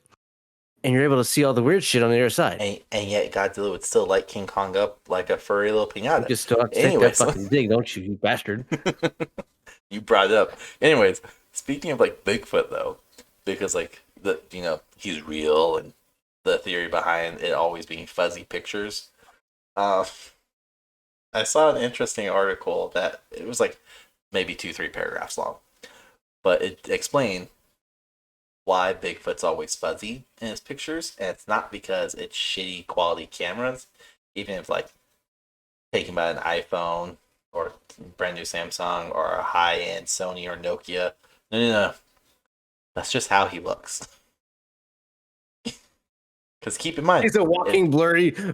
and you're able to see all the weird shit on the other side. and yet Godzilla would still light King Kong up like a furry little You pinata. just still have to take that Anyways, fucking dig, don't you bastard? you brought it up. Anyways, speaking of like Bigfoot though, because like he's real and the theory behind it always being fuzzy pictures. Uh, I saw an interesting article that it was like maybe 2-3 paragraphs long, but it explained why Bigfoot's always fuzzy in his pictures, and it's not because it's shitty quality cameras, even if like taken by an iPhone or brand new Samsung or a high end Sony or Nokia. No. That's just how he looks. Because keep in mind, He's a walking blurry well,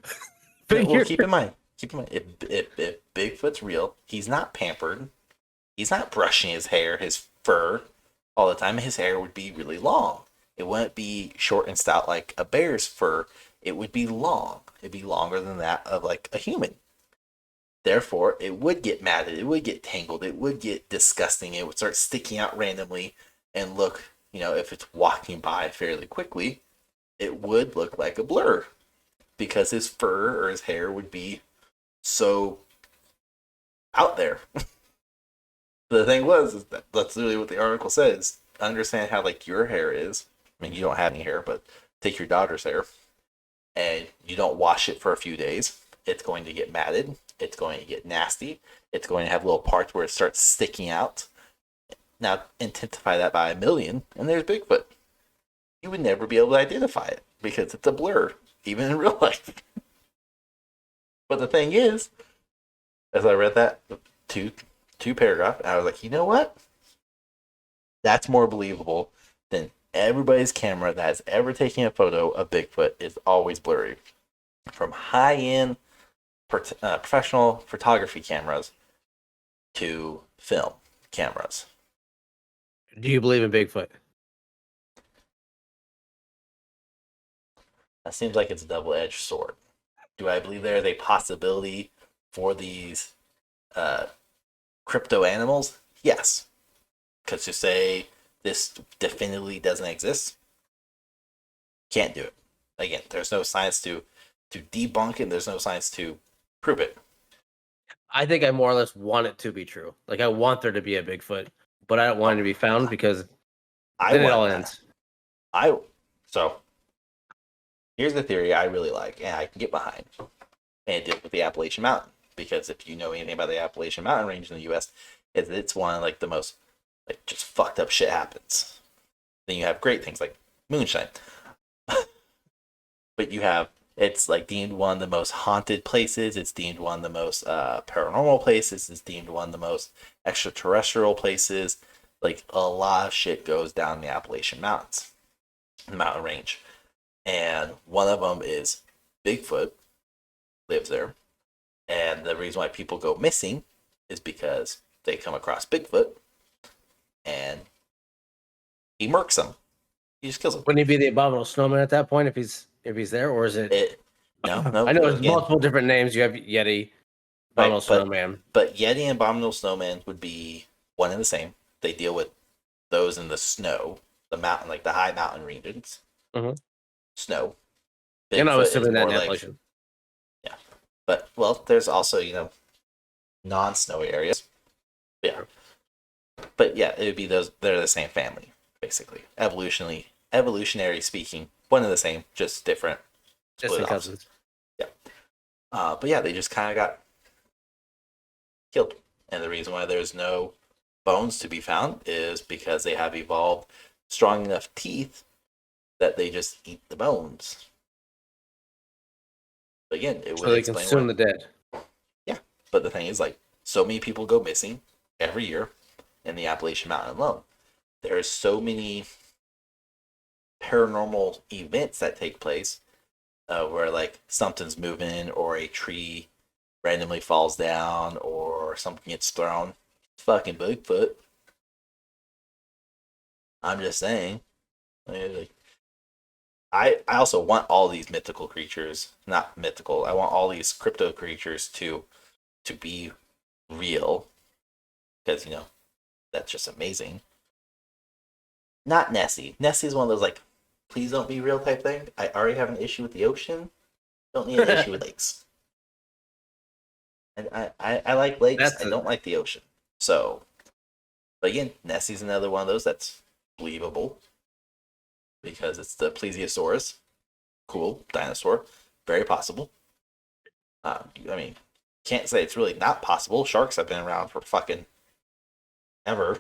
figure. keep in mind, if Bigfoot's real, he's not pampered. He's not brushing his hair, his fur all the time. His hair would be really long. It wouldn't be short and stout like a bear's fur. It would be long. It'd be longer than that of like a human. Therefore, it would get matted. It would get tangled. It would get disgusting. It would start sticking out randomly and look, if it's walking by fairly quickly, it would look like a blur because his fur or his hair would be so out there. The thing was, is that's literally what the article says. Understand how like your hair is. I mean, you don't have any hair, but take your daughter's hair, and you don't wash it for a few days. It's going to get matted. It's going to get nasty. It's going to have little parts where it starts sticking out. Now intensify that by 1,000,000, and there's Bigfoot. you would never be able to identify it because it's a blur, even in real life. But the thing is, as I read that two paragraph, I was like, you know what? That's more believable than everybody's camera that has ever taken a photo of Bigfoot is always blurry. From high end professional photography cameras to film cameras. Do you believe in Bigfoot? That seems like it's a double edged sword. Do I believe there is a possibility for these uh, crypto animals? Yes. Because to say this definitively doesn't exist, can't do it. Again, there's no science to debunk it. There's no science to prove it. I think I more or less want it to be true. Like I want there to be a Bigfoot, but I don't want it to be found because I then it want all that. ends. I so here's the theory I really like and I can get behind, and it deals with the Appalachian Mountain because if you know anything about the Appalachian Mountain range in the U.S., it's one of like the most like just fucked up shit happens. Then you have great things like moonshine, but you have it's like deemed one of the most haunted places. It's deemed one of the most paranormal places. It's deemed one of the most extraterrestrial places. Like a lot of shit goes down the Appalachian Mountains, the mountain range, and one of them is Bigfoot lives there. And the reason why people go missing is because they come across Bigfoot and he murks them. He just kills them. Wouldn't he be the abominable snowman at that point if he's there, or is it? It no I know there's again multiple different names. You have Yeti, abominable right, snowman. but Yeti and Abominable Snowman would be one and the same. They deal with those in the snow, the mountain, like the high mountain regions, Mm-hmm. snow. And I'm Bigfoot is assuming that more in like Appalachian. yeah, but well, there's also non-snowy areas. Yeah, but yeah, it would be those. They're the same family, basically. Evolutionary speaking, one and the same, just different. Split Distant off. cousins. Yeah. But yeah, they just kind of got killed, and the reason why there's no bones to be found is because they have evolved strong enough teeth that they just eat the bones. But again, it So would they explain consume why. the dead. Yeah, but the thing is, like, so many people go missing every year in the Appalachian Mountain alone. There's so many paranormal events that take place where like something's moving or a tree randomly falls down or something gets thrown. Fucking Bigfoot. I'm just saying. Like, I also want all these mythical creatures, not mythical. I want all these crypto creatures to be real because that's just amazing. Not Nessie. Nessie's one of those like, please don't be real type thing. I already have an issue with the ocean. Don't need an issue with lakes. And I like lakes. That's I a, don't like the ocean. So, but again, Nessie's another one of those that's believable because it's the plesiosaurus. Cool dinosaur, very possible. I mean, can't say it's really not possible. Sharks have been around for fucking ever.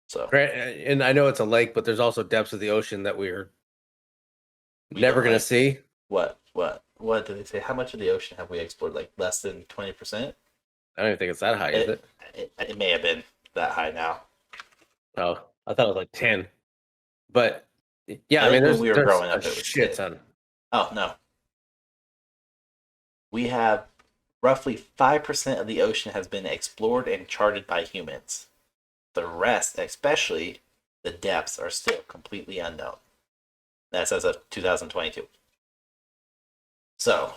So and I know it's a lake, but there's also depths of the ocean that we're we never don't gonna like see. what did they say? How much of the ocean have we explored? Like less than 20%? I don't even think it's that high, is It, it? it may have been that high now. Oh, I thought it was like 10. But yeah, I I mean, think when we were there's growing a up, it was shit 10. ton. Oh no, we have roughly 5% of the ocean has been explored and charted by humans. The rest, especially the depths, are still completely unknown. That's as of 2022. So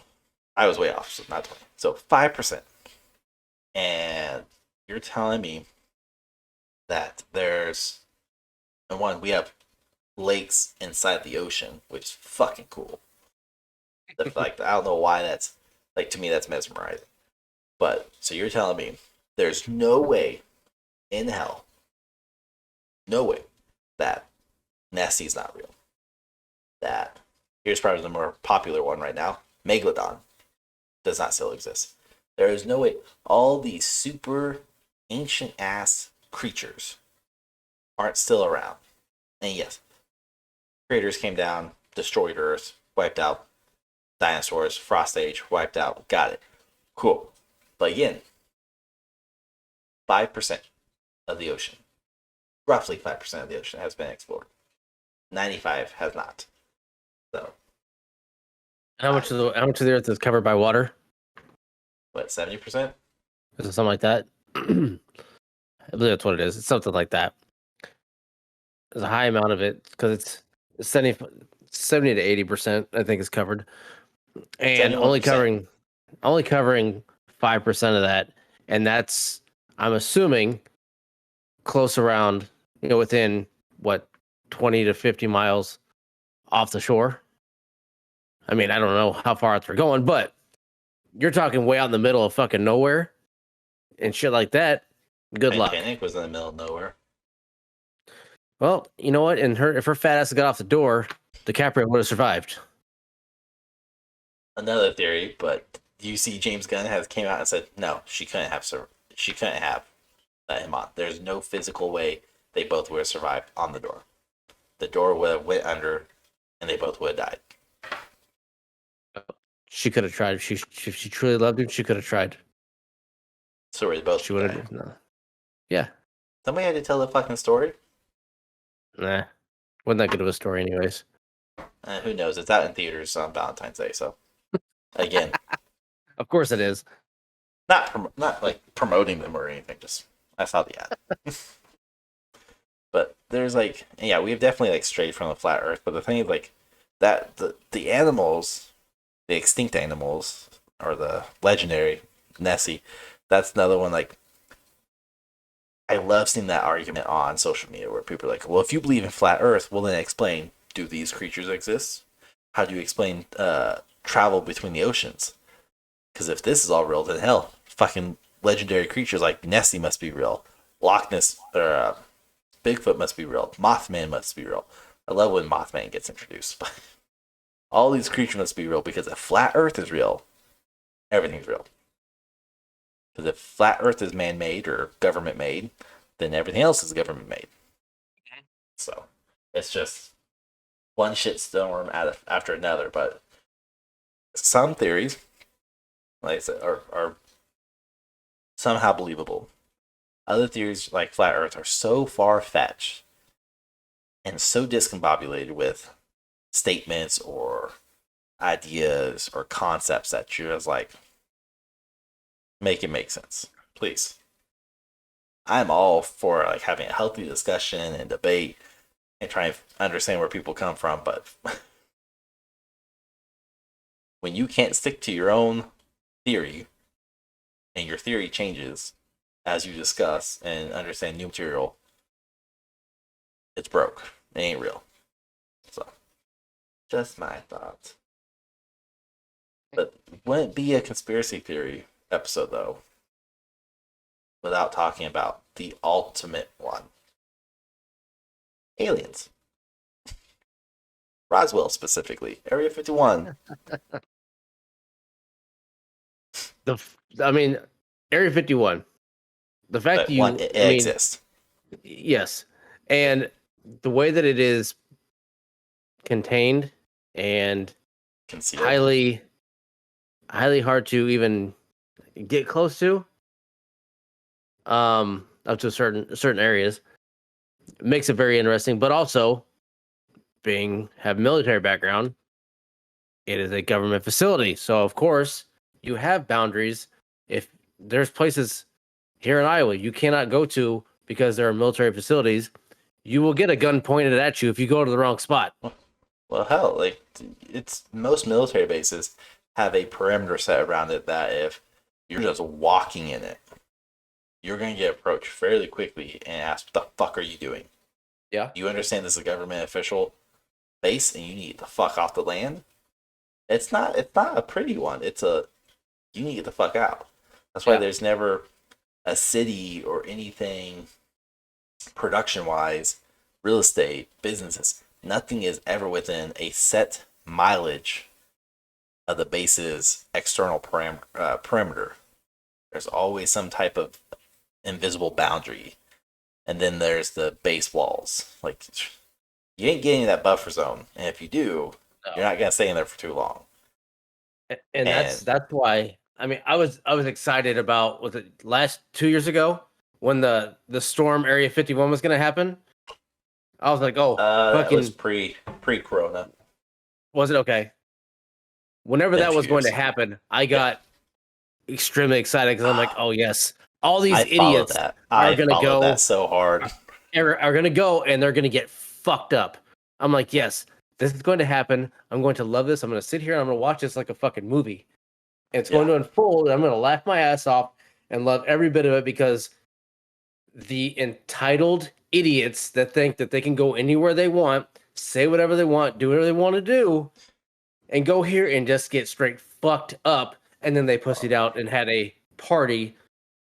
I was way off, so not 20. So 5%. And you're telling me that there's, and one, we have lakes inside the ocean, which is fucking cool. Like, I don't know why that's, like, to me, that's mesmerizing. But, so you're telling me there's no way in hell, no way that Nessie's not real. That, here's probably the more popular one right now, Megalodon does not still exist. There is no way all these super ancient ass creatures aren't still around. And yes, craters came down, destroyed Earth, wiped out dinosaurs, frost age, wiped out. Got it. Cool. But again, 5% of the ocean, roughly 5% of the ocean has been explored. 95 has not. So, How much of the Earth is covered by water? what, 70%? Is it something like that? I believe that's what it is. It's something like that. There's a high amount of it because it's 70 to 80%. I think is covered, and 71%. only covering 5% of that, and that's I'm assuming close around within what 20 to 50 miles off the shore. I mean, I don't know how far out they're going, but you're talking way out in the middle of fucking nowhere and shit like that. Good luck. Titanic was in the middle of nowhere. Well, you know what? And if her fat ass got off the door, DiCaprio would have survived. Another theory, but you see James Gunn has came out and said no, she couldn't have let him on. There's no physical way they both would have survived on the door. The door would have went under, and they both would have died. She could have tried. If she truly loved him, she could have tried. So they both She would died. have. No. Yeah. Somebody had to tell the fucking story. Nah. Wasn't that good of a story, anyways. Who knows? It's out in theaters on Valentine's Day, so again, Of course it is. not like promoting them or anything. Just I saw the ad. But there's like, yeah, we've definitely like strayed from the flat Earth. But the thing is like that the animals, the extinct animals, or the legendary Nessie. That's another one. Like I love seeing that argument on social media where people are like, well, if you believe in flat Earth, well then explain, do these creatures exist? How do you explain travel between the oceans? Because if this is all real, then hell, fucking legendary creatures like Nessie must be real. Loch Ness or Bigfoot must be real. Mothman must be real. I love when Mothman gets introduced. All these creatures must be real because if flat Earth is real, everything's real. Because if flat Earth is man-made or government-made, then everything else is government-made. So it's just one shitstorm after another. But some theories, like I said, are somehow believable. Other theories, like flat Earth, are so far-fetched and so discombobulated with statements or ideas or concepts that you're just like, make it make sense, please. I'm all for like having a healthy discussion and debate and trying to understand where people come from, but when you can't stick to your own theory and your theory changes as you discuss and understand new material, it's broke. It ain't real. So, just my thoughts. But wouldn't be a conspiracy theory episode though without talking about the ultimate one. Aliens. Roswell specifically. Area 51. I mean, Area 51. The fact But that you, one, it I mean, exists. yes, and the way that it is contained and Concealed. highly hard to even get close to, up to certain areas, makes it very interesting. But also, have military background, it is a government facility, so of course you have boundaries. If there's places here in Iowa you cannot go to because there are military facilities, you will get a gun pointed at you if you go to the wrong spot. Well, hell, like it's most military bases have a perimeter set around it that if you're just walking in it, you're going to get approached fairly quickly and asked, "What the fuck are you doing? Yeah. You understand this is a government official base and you need the fuck off the land?" It's not a pretty one. You need to get the fuck out. That's why there's never a city or anything production wise, real estate, businesses. Nothing is ever within a set mileage of the base's external perimeter. There's always some type of invisible boundary. And then there's the base walls. Like You ain't getting that buffer zone, and if you do, you're No. not gonna stay in there for too long. And And that's why I mean I was excited about was it last 2 years ago when the storm Area 51 was gonna happen. I was like, oh that was fucking pre Corona. was it okay? Whenever Them that two was going to years. happen, I Yeah. got extremely excited because I'm like, oh yes, all these I followed idiots that. are I gonna followed that go so hard. are gonna go and they're gonna get fucked up. I'm like, yes, this is going to happen. I'm going to love this. I'm gonna sit here and I'm gonna watch this like a fucking movie. And it's going Yeah. to unfold. And I'm gonna laugh my ass off and love every bit of it because the entitled idiots that think that they can go anywhere they want, say whatever they want, do whatever they want to do, and go here and just get straight fucked up. And then they pussied out and had a party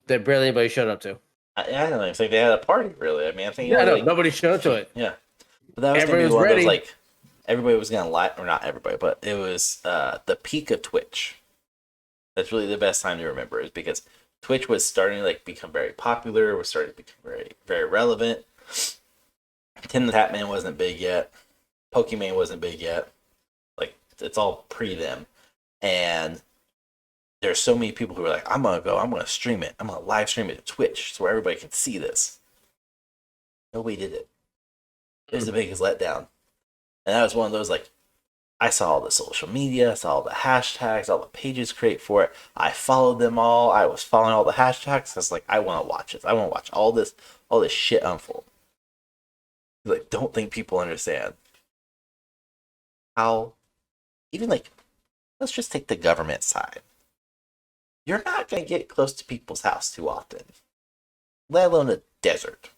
that barely anybody showed up to. I don't even think they had a party really. I mean, I think Yeah, only no, like nobody showed up to it. yeah. But that was gonna Everybody be was one of those ready. like everybody was gonna lie, or not everybody, but it was the peak of Twitch. That's really the best time to remember is because Twitch was starting to like become very popular, was starting to become very relevant. Tim the Tatman wasn't big yet. Pokemon wasn't big yet. Like it's all pre them, and there's so many people who are like, I'm gonna stream it, I'm gonna live stream it to Twitch so everybody can see this. Nobody did it. It was the biggest letdown, and that was one of those like I saw all the social media, I saw all the hashtags, all the pages create for it. I followed them all. I was following all the hashtags. I was like, I want to watch this. I want to watch all this shit unfold. Like, don't think people understand how, even like, let's just take the government side. You're not gonna get close to people's house too often, let alone a desert.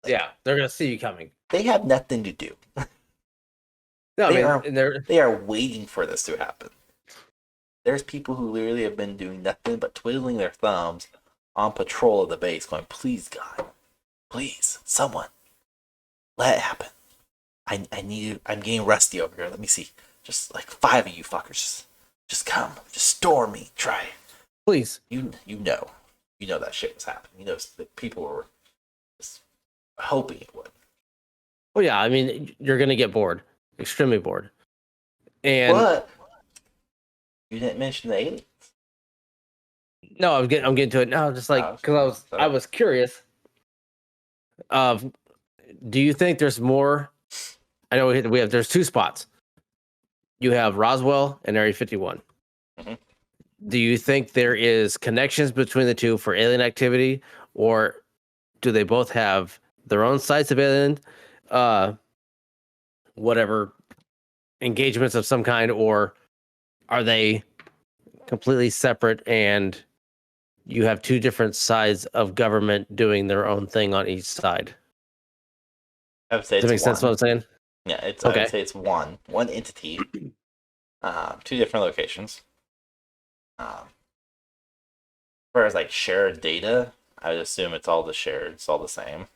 Like, Yeah, they're gonna see you coming. they have nothing to do. No, I They mean, are and they're they are waiting for this to happen. There's people who literally have been doing nothing but twiddling their thumbs on patrol of the base, going, "Please, God, please, someone, let it happen. I need you. I'm getting rusty over here. Let me see. Just like 5 of you fuckers, just come, just storm me. Try. please. You know, that shit was happening. You know that people were just hoping it would. Well, yeah, I mean, you're gonna get bored, extremely bored, and But you didn't mention the aliens. no, I'm getting to it now. Just like Oh, because I sorry. was curious. Of, do you think there's more? I know we have there's two spots. You have Roswell and Area 51. Mhm. Do you think there is connections between the two for alien activity, or do they both have their own sites of alien, uh, whatever engagements of some kind, or are they completely separate and you have two different sides of government doing their own thing on each side? I would say Does that it's make sense? What one. I'm saying? Yeah, it's. I would Okay. say it's one entity. Two different locations. As far as like shared data, I would assume it's all it's all the same.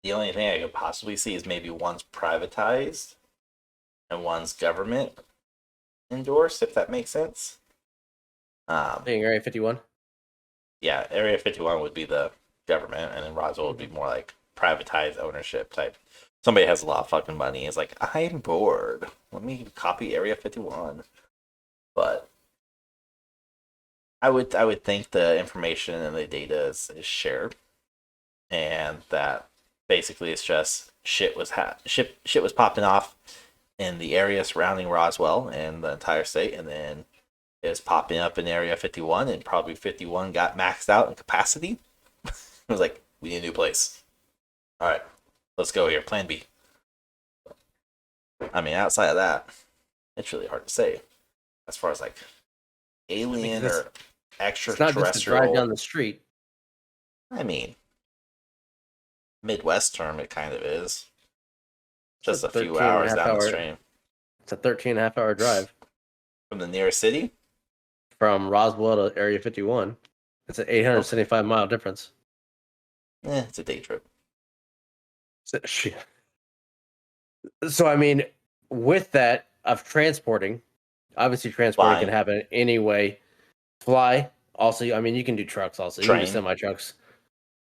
The only thing I could possibly see is maybe one's privatized and one's government endorsed, if that makes sense. Being Area 51. Yeah, Area 51 would be the government, and then Roswell would be more like privatized ownership type. Somebody has a lot of fucking money. Is like, I'm bored. Let me copy Area 51. But I would think the information and the data is shared, and that basically it's just shit was popping off in the area surrounding Roswell and the entire state, and then it was popping up in Area 51, and probably 51 got maxed out in capacity. It was like, we need a new place. All right, let's go here. Plan B. I mean, outside of that, it's really hard to say. As far as like alien Because or it's not just to drive down extraterrestrial, the street. I mean, Midwest term, it kind of is. It's a Just a few 13 and a hours half down the hour. stream It's a 13 and a half hour drive from the nearest city. from Roswell to Area 51. It's an Okay, 875-mile difference. it's a day trip. So, shit. So, I mean, with that of transporting, obviously transporting can Flying, happen any way. Fly, also, I mean, you can do trucks also. You can do train. semi trucks.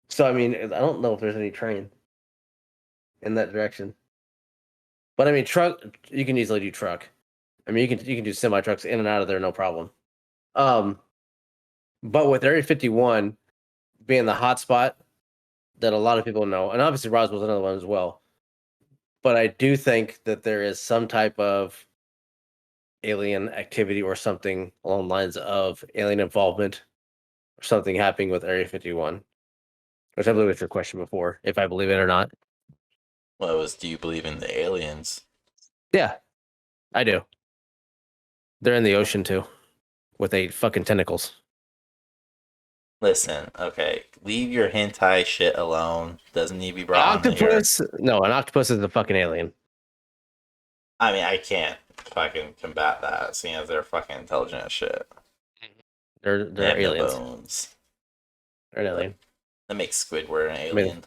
So, I mean, I don't know if there's any train. in that direction. But I mean, truck, you can easily do truck. I mean, you can do semi trucks in and out of there, no problem. But with Area 51 being the hot spot that a lot of people know, and obviously Roswell's another one as well. But I do think that there is some type of alien activity or something along the lines of alien involvement or something happening with Area 51. Which I believe was your question before, if I believe it or not. Well, it was, do you believe in the aliens? Yeah, I do. They're in the ocean too, with 8 fucking tentacles. Listen, okay, leave your hentai shit alone. Doesn't need to be brought on here. Octopus? No, an octopus is a fucking alien. I mean, I can't fucking combat that, seeing as they're fucking intelligent as shit. They're They have aliens. no bones. They're an alien. That makes Squidward an alien.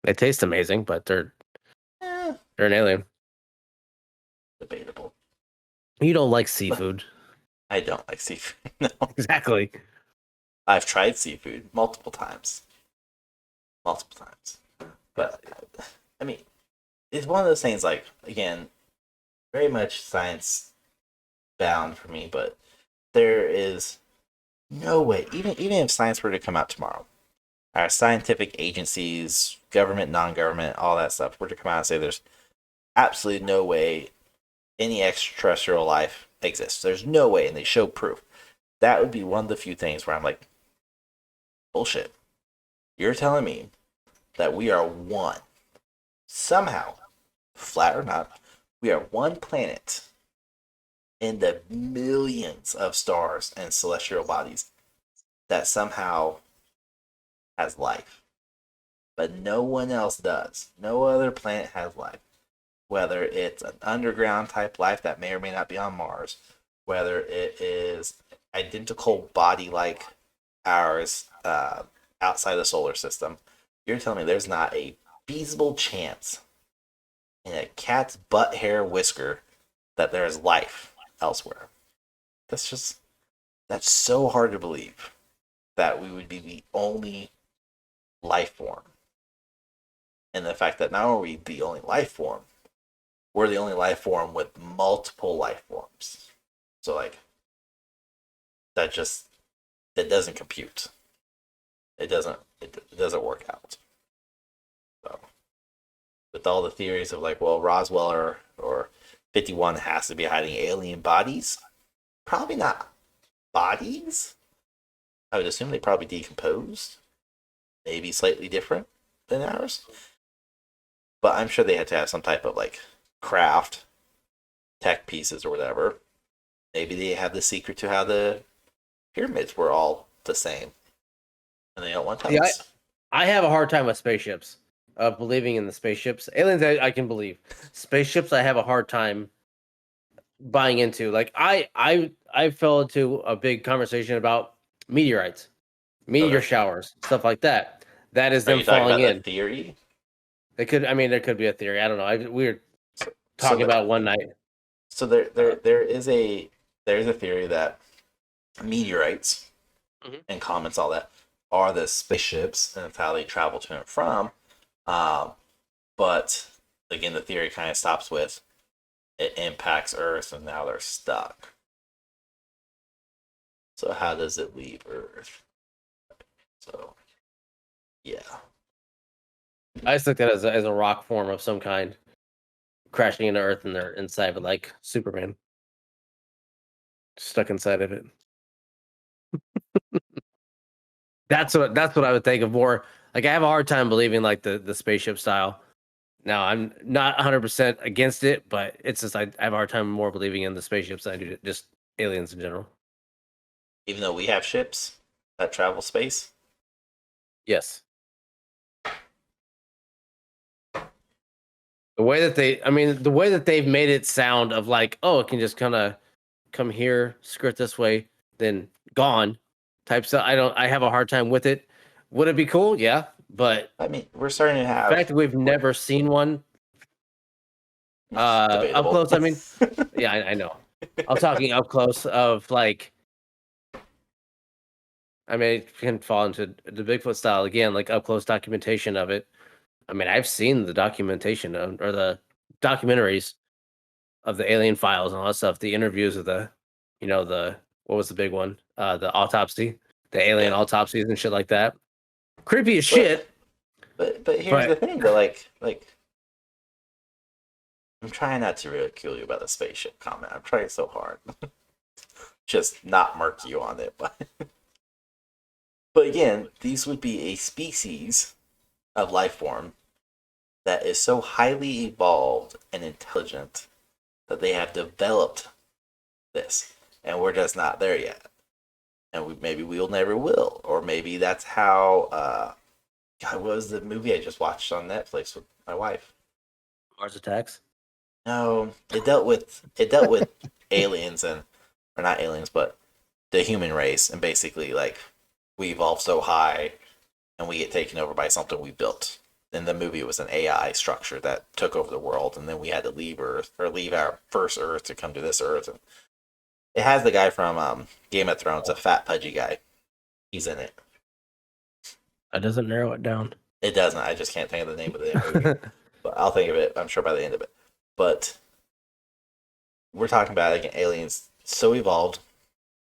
They taste amazing, but they're an alien. Debatable. You don't like seafood. I don't like seafood. No. Exactly. I've tried seafood multiple times. Multiple times. But, I mean, it's one of those things, like, again, very much science bound for me, but there is no way, even if science were to come out tomorrow, our scientific agencies, government, non-government, all that stuff, were to come out and say there's absolutely no way any extraterrestrial life exists. There's no way, and they show proof. That would be one of the few things where I'm like, bullshit. You're telling me that we are one, somehow, flat or not, we are one planet in the millions of stars and celestial bodies that somehow has life. But no one else does. No other planet has life. Whether it's an underground type life that may or may not be on Mars, whether it is identical body like ours outside the solar system, you're telling me there's not a feasible chance in a cat's butt hair whisker that there is life elsewhere. That's so hard to believe that we would be the only life form. And the fact that not only are we the only life form, we're the only life form with multiple life forms. So, like, that doesn't compute. It doesn't work out. So, with all the theories of, like, well, Roswell or 51 has to be hiding alien bodies, probably not bodies. I would assume they probably decomposed, maybe slightly different than ours. But I'm sure they had to have some type of, like, craft, tech pieces or whatever. Maybe they have the secret to how the pyramids were all the same, and they don't want to tell us. I have a hard time with spaceships. Believing in the spaceships. Aliens, I can believe. Spaceships, I have a hard time buying into. Like I fell into a big conversation about meteorites, meteor showers, stuff like that. That is them falling in. Theory. They could. I mean, there could be a theory. I don't know. We were talking about one night. So there is a theory that meteorites and comets, all that, are the spaceships, and it's how they travel to and from. But again, the theory kind of stops with it impacts Earth, and now they're stuck. So how does it leave Earth? So, yeah. I just looked at it as a rock form of some kind, crashing into Earth, and they're inside of it, like Superman, stuck inside of it. That's what I would think of more. Like, I have a hard time believing like the spaceship style. Now, I'm not 100% against it, but it's just I have a hard time more believing in the spaceships than I do just aliens in general. Even though we have ships that travel space? Yes. The way that they've made it sound of like, oh, it can just kind of come here, skirt this way, then gone type stuff. I have a hard time with it. Would it be cool? Yeah. But I mean, we're starting to have the fact that we've never seen one up close. I mean, yeah, I know. I'm talking up close of like, I mean, it can fall into the Bigfoot style again, like up close documentation of it. I mean, I've seen the documentation or the documentaries of the alien files and all that stuff. The interviews of the what was the big one? The autopsy, the alien Yeah. autopsies and shit like that. Creepy as But shit. but here's the But thing though, like I'm trying not to ridicule you about the spaceship comment. I'm trying so hard. Just not murk you on it, but again, these would be a species of life form that is so highly evolved and intelligent that they have developed this, and we're just not there yet. And maybe we'll never will, or maybe that's how. God, what was the movie I just watched on Netflix with my wife? Mars Attacks. No, it dealt with aliens and or not aliens, but the human race, and basically like we evolved so high and we get taken over by something we built. In the movie, it was an AI structure that took over the world, and then we had to leave Earth or leave our first Earth to come to this Earth. And it has the guy from Game of Thrones, a fat pudgy guy. He's in it. That doesn't narrow it down. It doesn't. I just can't think of the name of the movie, but I'll think of it. I'm sure by the end of it. But we're talking about like aliens so evolved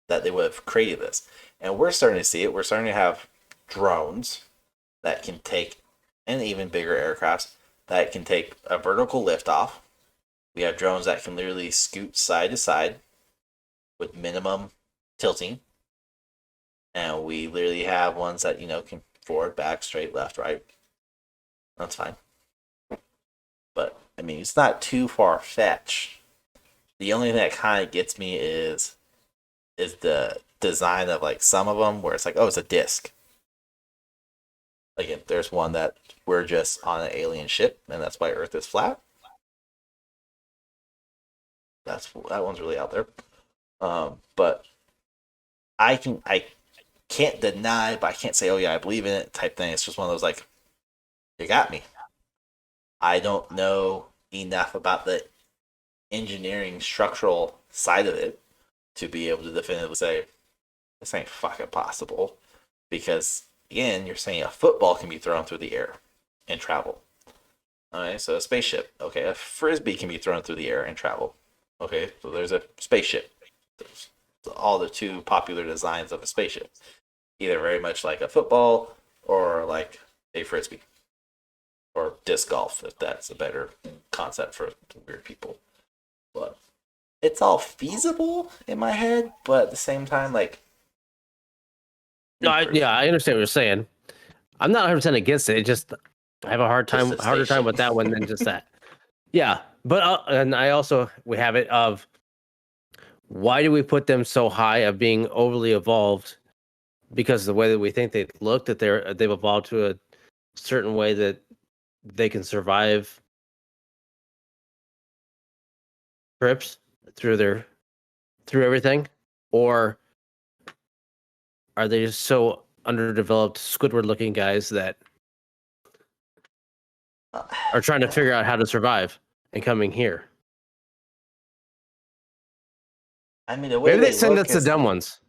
that they would have created this, and we're starting to see it. We're starting to have drones that can take, and even bigger aircrafts that can take a vertical lift off. We have drones that can literally scoot side to side with minimum tilting, and we literally have ones that can forward, back, straight, left, right. That's fine, but I mean it's not too far fetched. The only thing that kind of gets me is the design of like some of them where it's like, oh, it's a disc. Like if there's one that we're just on an alien ship and that's why Earth is flat. That one's really out there. But I can't deny, but I can't say, oh yeah, I believe in it type thing. It's just one of those like, you got me. I don't know enough about the engineering structural side of it to be able to definitively say this ain't fucking possible. Because again, you're saying a football can be thrown through the air and travel. Alright, so a spaceship. Okay, a frisbee can be thrown through the air and travel. Okay, so there's a spaceship. There's all the two popular designs of a spaceship. Either very much like a football or like a frisbee. Or disc golf, if that's a better concept for weird people. But it's all feasible in my head, but at the same time, like No, I understand what you're saying. I'm not 100% against it. It just I have a harder time spaceship. with that one than just that. Yeah, but and I also we have it of why do we put them so high of being overly evolved? Because the way that we think they look, that they've evolved to a certain way that they can survive trips through everything, or are they just so underdeveloped Squidward looking guys that are trying to figure out how to survive and coming here? I mean, the way Maybe they they send look us the is dumb ones.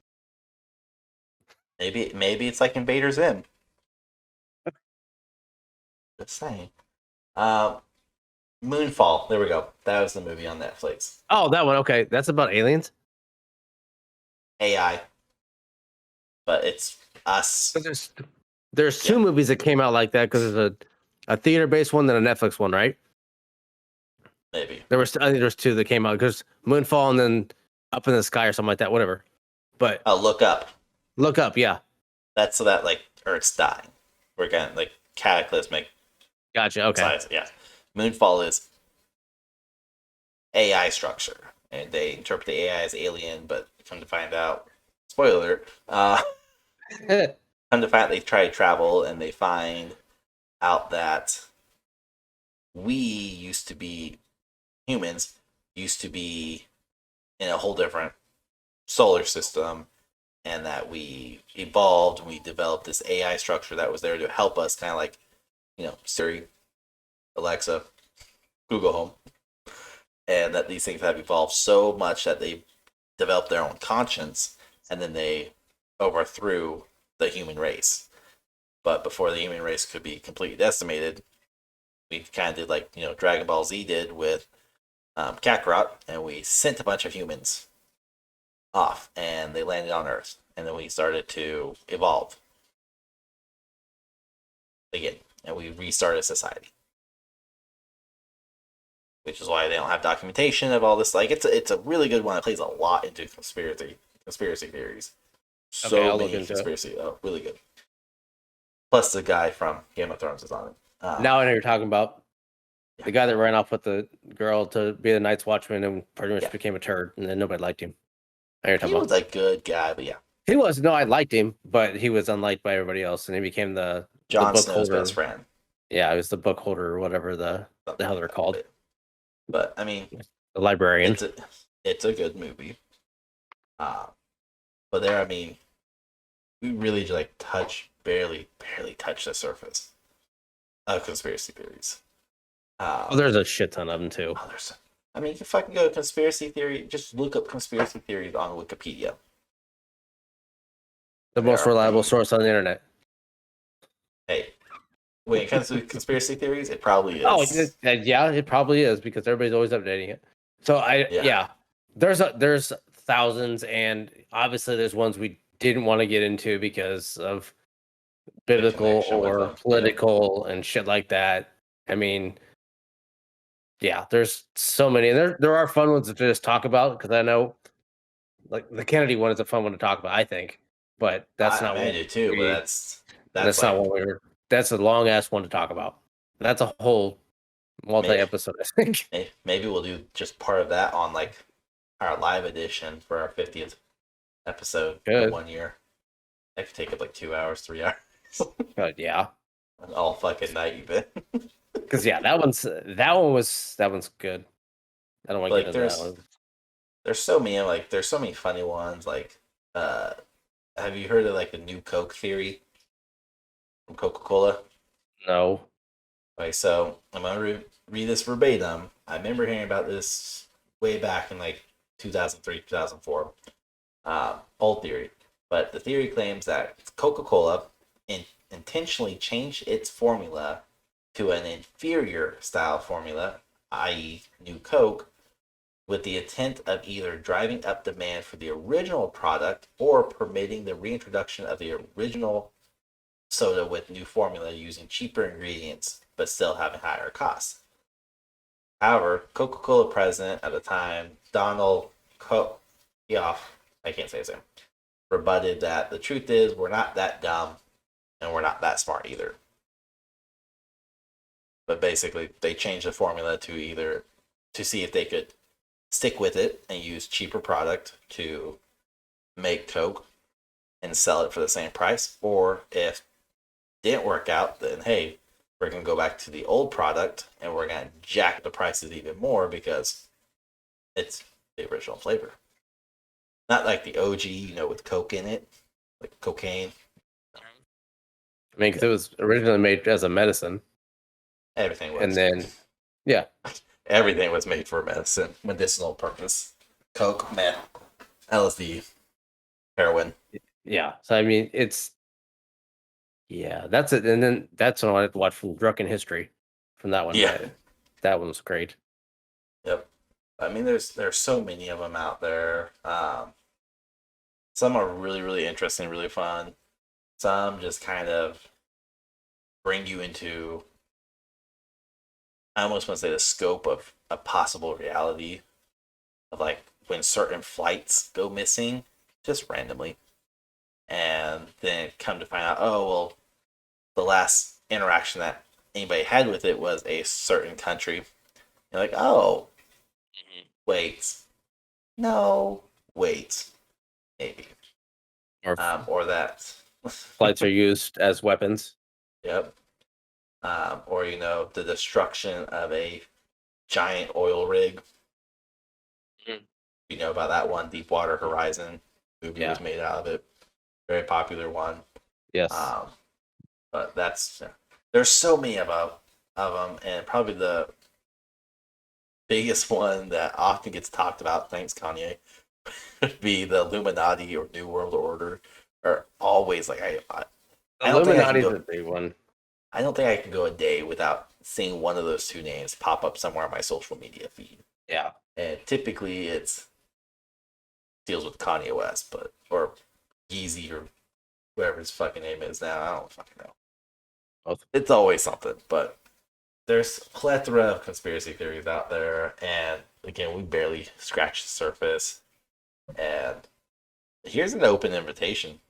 maybe it's like Invader Zim. Just saying. Um, Moonfall. There we go. That was the movie on Netflix. Oh, that one. Okay, that's about aliens. AI, but it's us. So there's two movies that came out like that because there's a theater based one and a Netflix one, right? Maybe. I think there's two that came out because Moonfall and then Up in the Sky or something like that, whatever. But Oh, look up. look up, yeah, That's so that like Earth's dying. We're getting like cataclysmic gotcha. Okay, size. Yeah. Moonfall is AI structure, and they interpret the AI as alien, but come to find out, spoiler alert, come to find out they try to travel and they find out that we used to be humans used to be in a whole different solar system, and that we evolved and we developed this AI structure that was there to help us, kind of like Siri, Alexa, Google Home, and that these things have evolved so much that they developed their own conscience, and then they overthrew the human race. But before the human race could be completely decimated, We kind of did like Dragon Ball Z did with Kakarot, and we sent a bunch of humans off, and they landed on Earth, and then we started to evolve again, and we restarted society. Which is why they don't have documentation of all this. Like it's a really good one. It plays a lot into conspiracy theories. Okay, So I'll look many into it. conspiracy. Oh, really good. Plus, the guy from Game of Thrones is on it. Now I know you're talking about the guy that ran off with the girl to be the Night's Watchman and pretty much Yeah, became a turd, and then nobody liked him. I know you're he talking was about. a good guy, but yeah, He was no, I liked him, but he was unliked by everybody else, and he became the Jon book Snow's best holder. friend. Yeah, he was the book holder or whatever the Something hell like they're that. called. But I mean, The librarian. it's a it's a good movie. Uh, but there, I mean, we really like barely touch the surface of conspiracy theories. Oh, there's a shit ton of them too. Oh, there's. I mean, you can fucking go conspiracy theory. Just look up conspiracy theories on Wikipedia. The There most are reliable many. source on the internet. Hey, when it comes to conspiracy theories, it probably Oh, is. yeah, it probably is because everybody's always updating it. So Yeah, yeah, there's thousands, and obviously there's ones we didn't want to get into because of the biblical connection with or them. Yeah, political and shit like that. I mean, yeah, there's so many. And there are fun ones to just talk about because I know like the Kennedy one is a fun one to talk about, I think. But that's I not mean I what do too, but we that's that's not like what we were that's a long ass one to talk about. That's a whole multi maybe episode, I think. maybe we'll do just part of that on like our live edition for our 50th episode in Good. 1 year. That could take up like 2 hours, 3 hours, But yeah. all fucking night even. Because yeah, that one's good. I don't want to get Like into that one. there's so many there's so many funny ones like uh have you heard of like the new Coke theory from Coca-Cola? No. Okay, so I'm gonna read this verbatim. I remember hearing about this way back in like 2003, 2004. Old theory, but the theory claims that Coca-Cola intentionally changed its formula to an inferior style formula, i.e., New Coke, with the intent of either driving up demand for the original product or permitting the reintroduction of the original soda with new formula using cheaper ingredients but still having higher costs. However, Coca-Cola president at the time, Donald Yoff, I can't say his name, rebutted that the truth is we're not that dumb and we're not that smart either. But basically, they changed the formula to see if they could stick with it and use cheaper product to make Coke and sell it for the same price, or if it didn't work out, then hey, we're gonna go back to the old product and we're gonna jack the prices even more because it's the original flavor. Not like the OG, with Coke in it, like cocaine. I mean, because it was originally made as a medicine, Everything and was. then yeah, Everything was made for medicine, medicinal purpose. Coke, meth, LSD, heroin. yeah. So I mean, that's it. And then that's what I wanted to watch from Drunken History, from that one. Yeah. That one's great. Yep. I mean, there's so many of them out there. Some are really really interesting, really fun. Some just kind of bring you into, I almost want to say, the scope of a possible reality of like when certain flights go missing just randomly, and then come to find out, oh well, the last interaction that anybody had with it was a certain country. You're like, oh, wait, no, wait, maybe, Or or that, flights are used as weapons. yep, or the destruction of a giant oil rig. Mhm. You know about that one, Deepwater Horizon movie Yeah. was made out of it. Very popular one. Yes. Um, but there's so many of them, and probably the biggest one that often gets talked about, thanks Kanye, would be the Illuminati or New World Order. Are always like I The don't think I can Illuminati is go. a big one. I don't think I can go a day without seeing one of those two names pop up somewhere on my social media feed. Yeah. And typically it's deals with Kanye West, but or Yeezy or whatever his fucking name is now. I don't fucking know. Both. It's always something, but there's a plethora of conspiracy theories out there, and again, we barely scratched the surface. And here's an open invitation,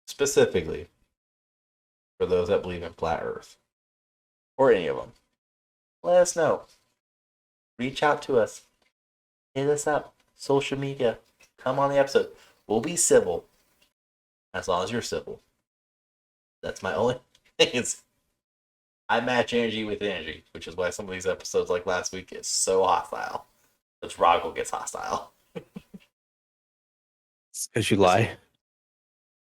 specifically for those that believe in flat Earth or any of them. Let us know. Reach out to us. Hit us up. Social media. Come on the episode. We'll be civil, as long as you're civil. That's my only thing. Is I match energy with energy, which is why some of these episodes, like last week, is so hostile. Because Roggle gets hostile. Because you lie.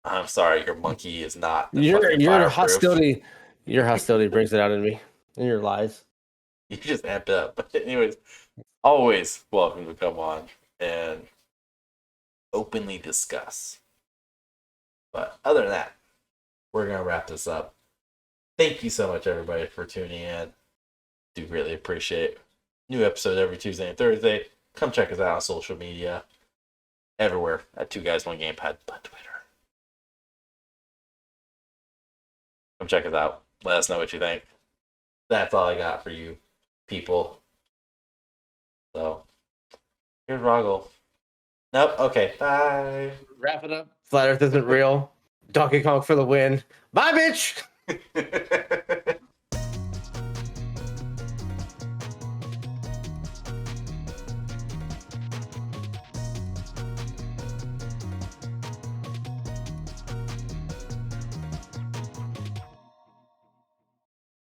I'm sorry, your monkey is not Your fucking fireproof. hostility, your hostility brings it out in me, and your lies. You just amped it up. But anyways, always welcome to come on and openly discuss. But other than that, we're gonna wrap this up. Thank you so much, everybody, for tuning in. Do really appreciate it. New episode every Tuesday and Thursday. Come check us out on social media. Everywhere at 2guys1gamepad, but Twitter. Come check us out. Let us know what you think. That's all I got for you, people. So, here's Roggle. Nope. Okay. Bye. Wrap it up. Flat Earth isn't real. Donkey Kong for the win. Bye, bitch.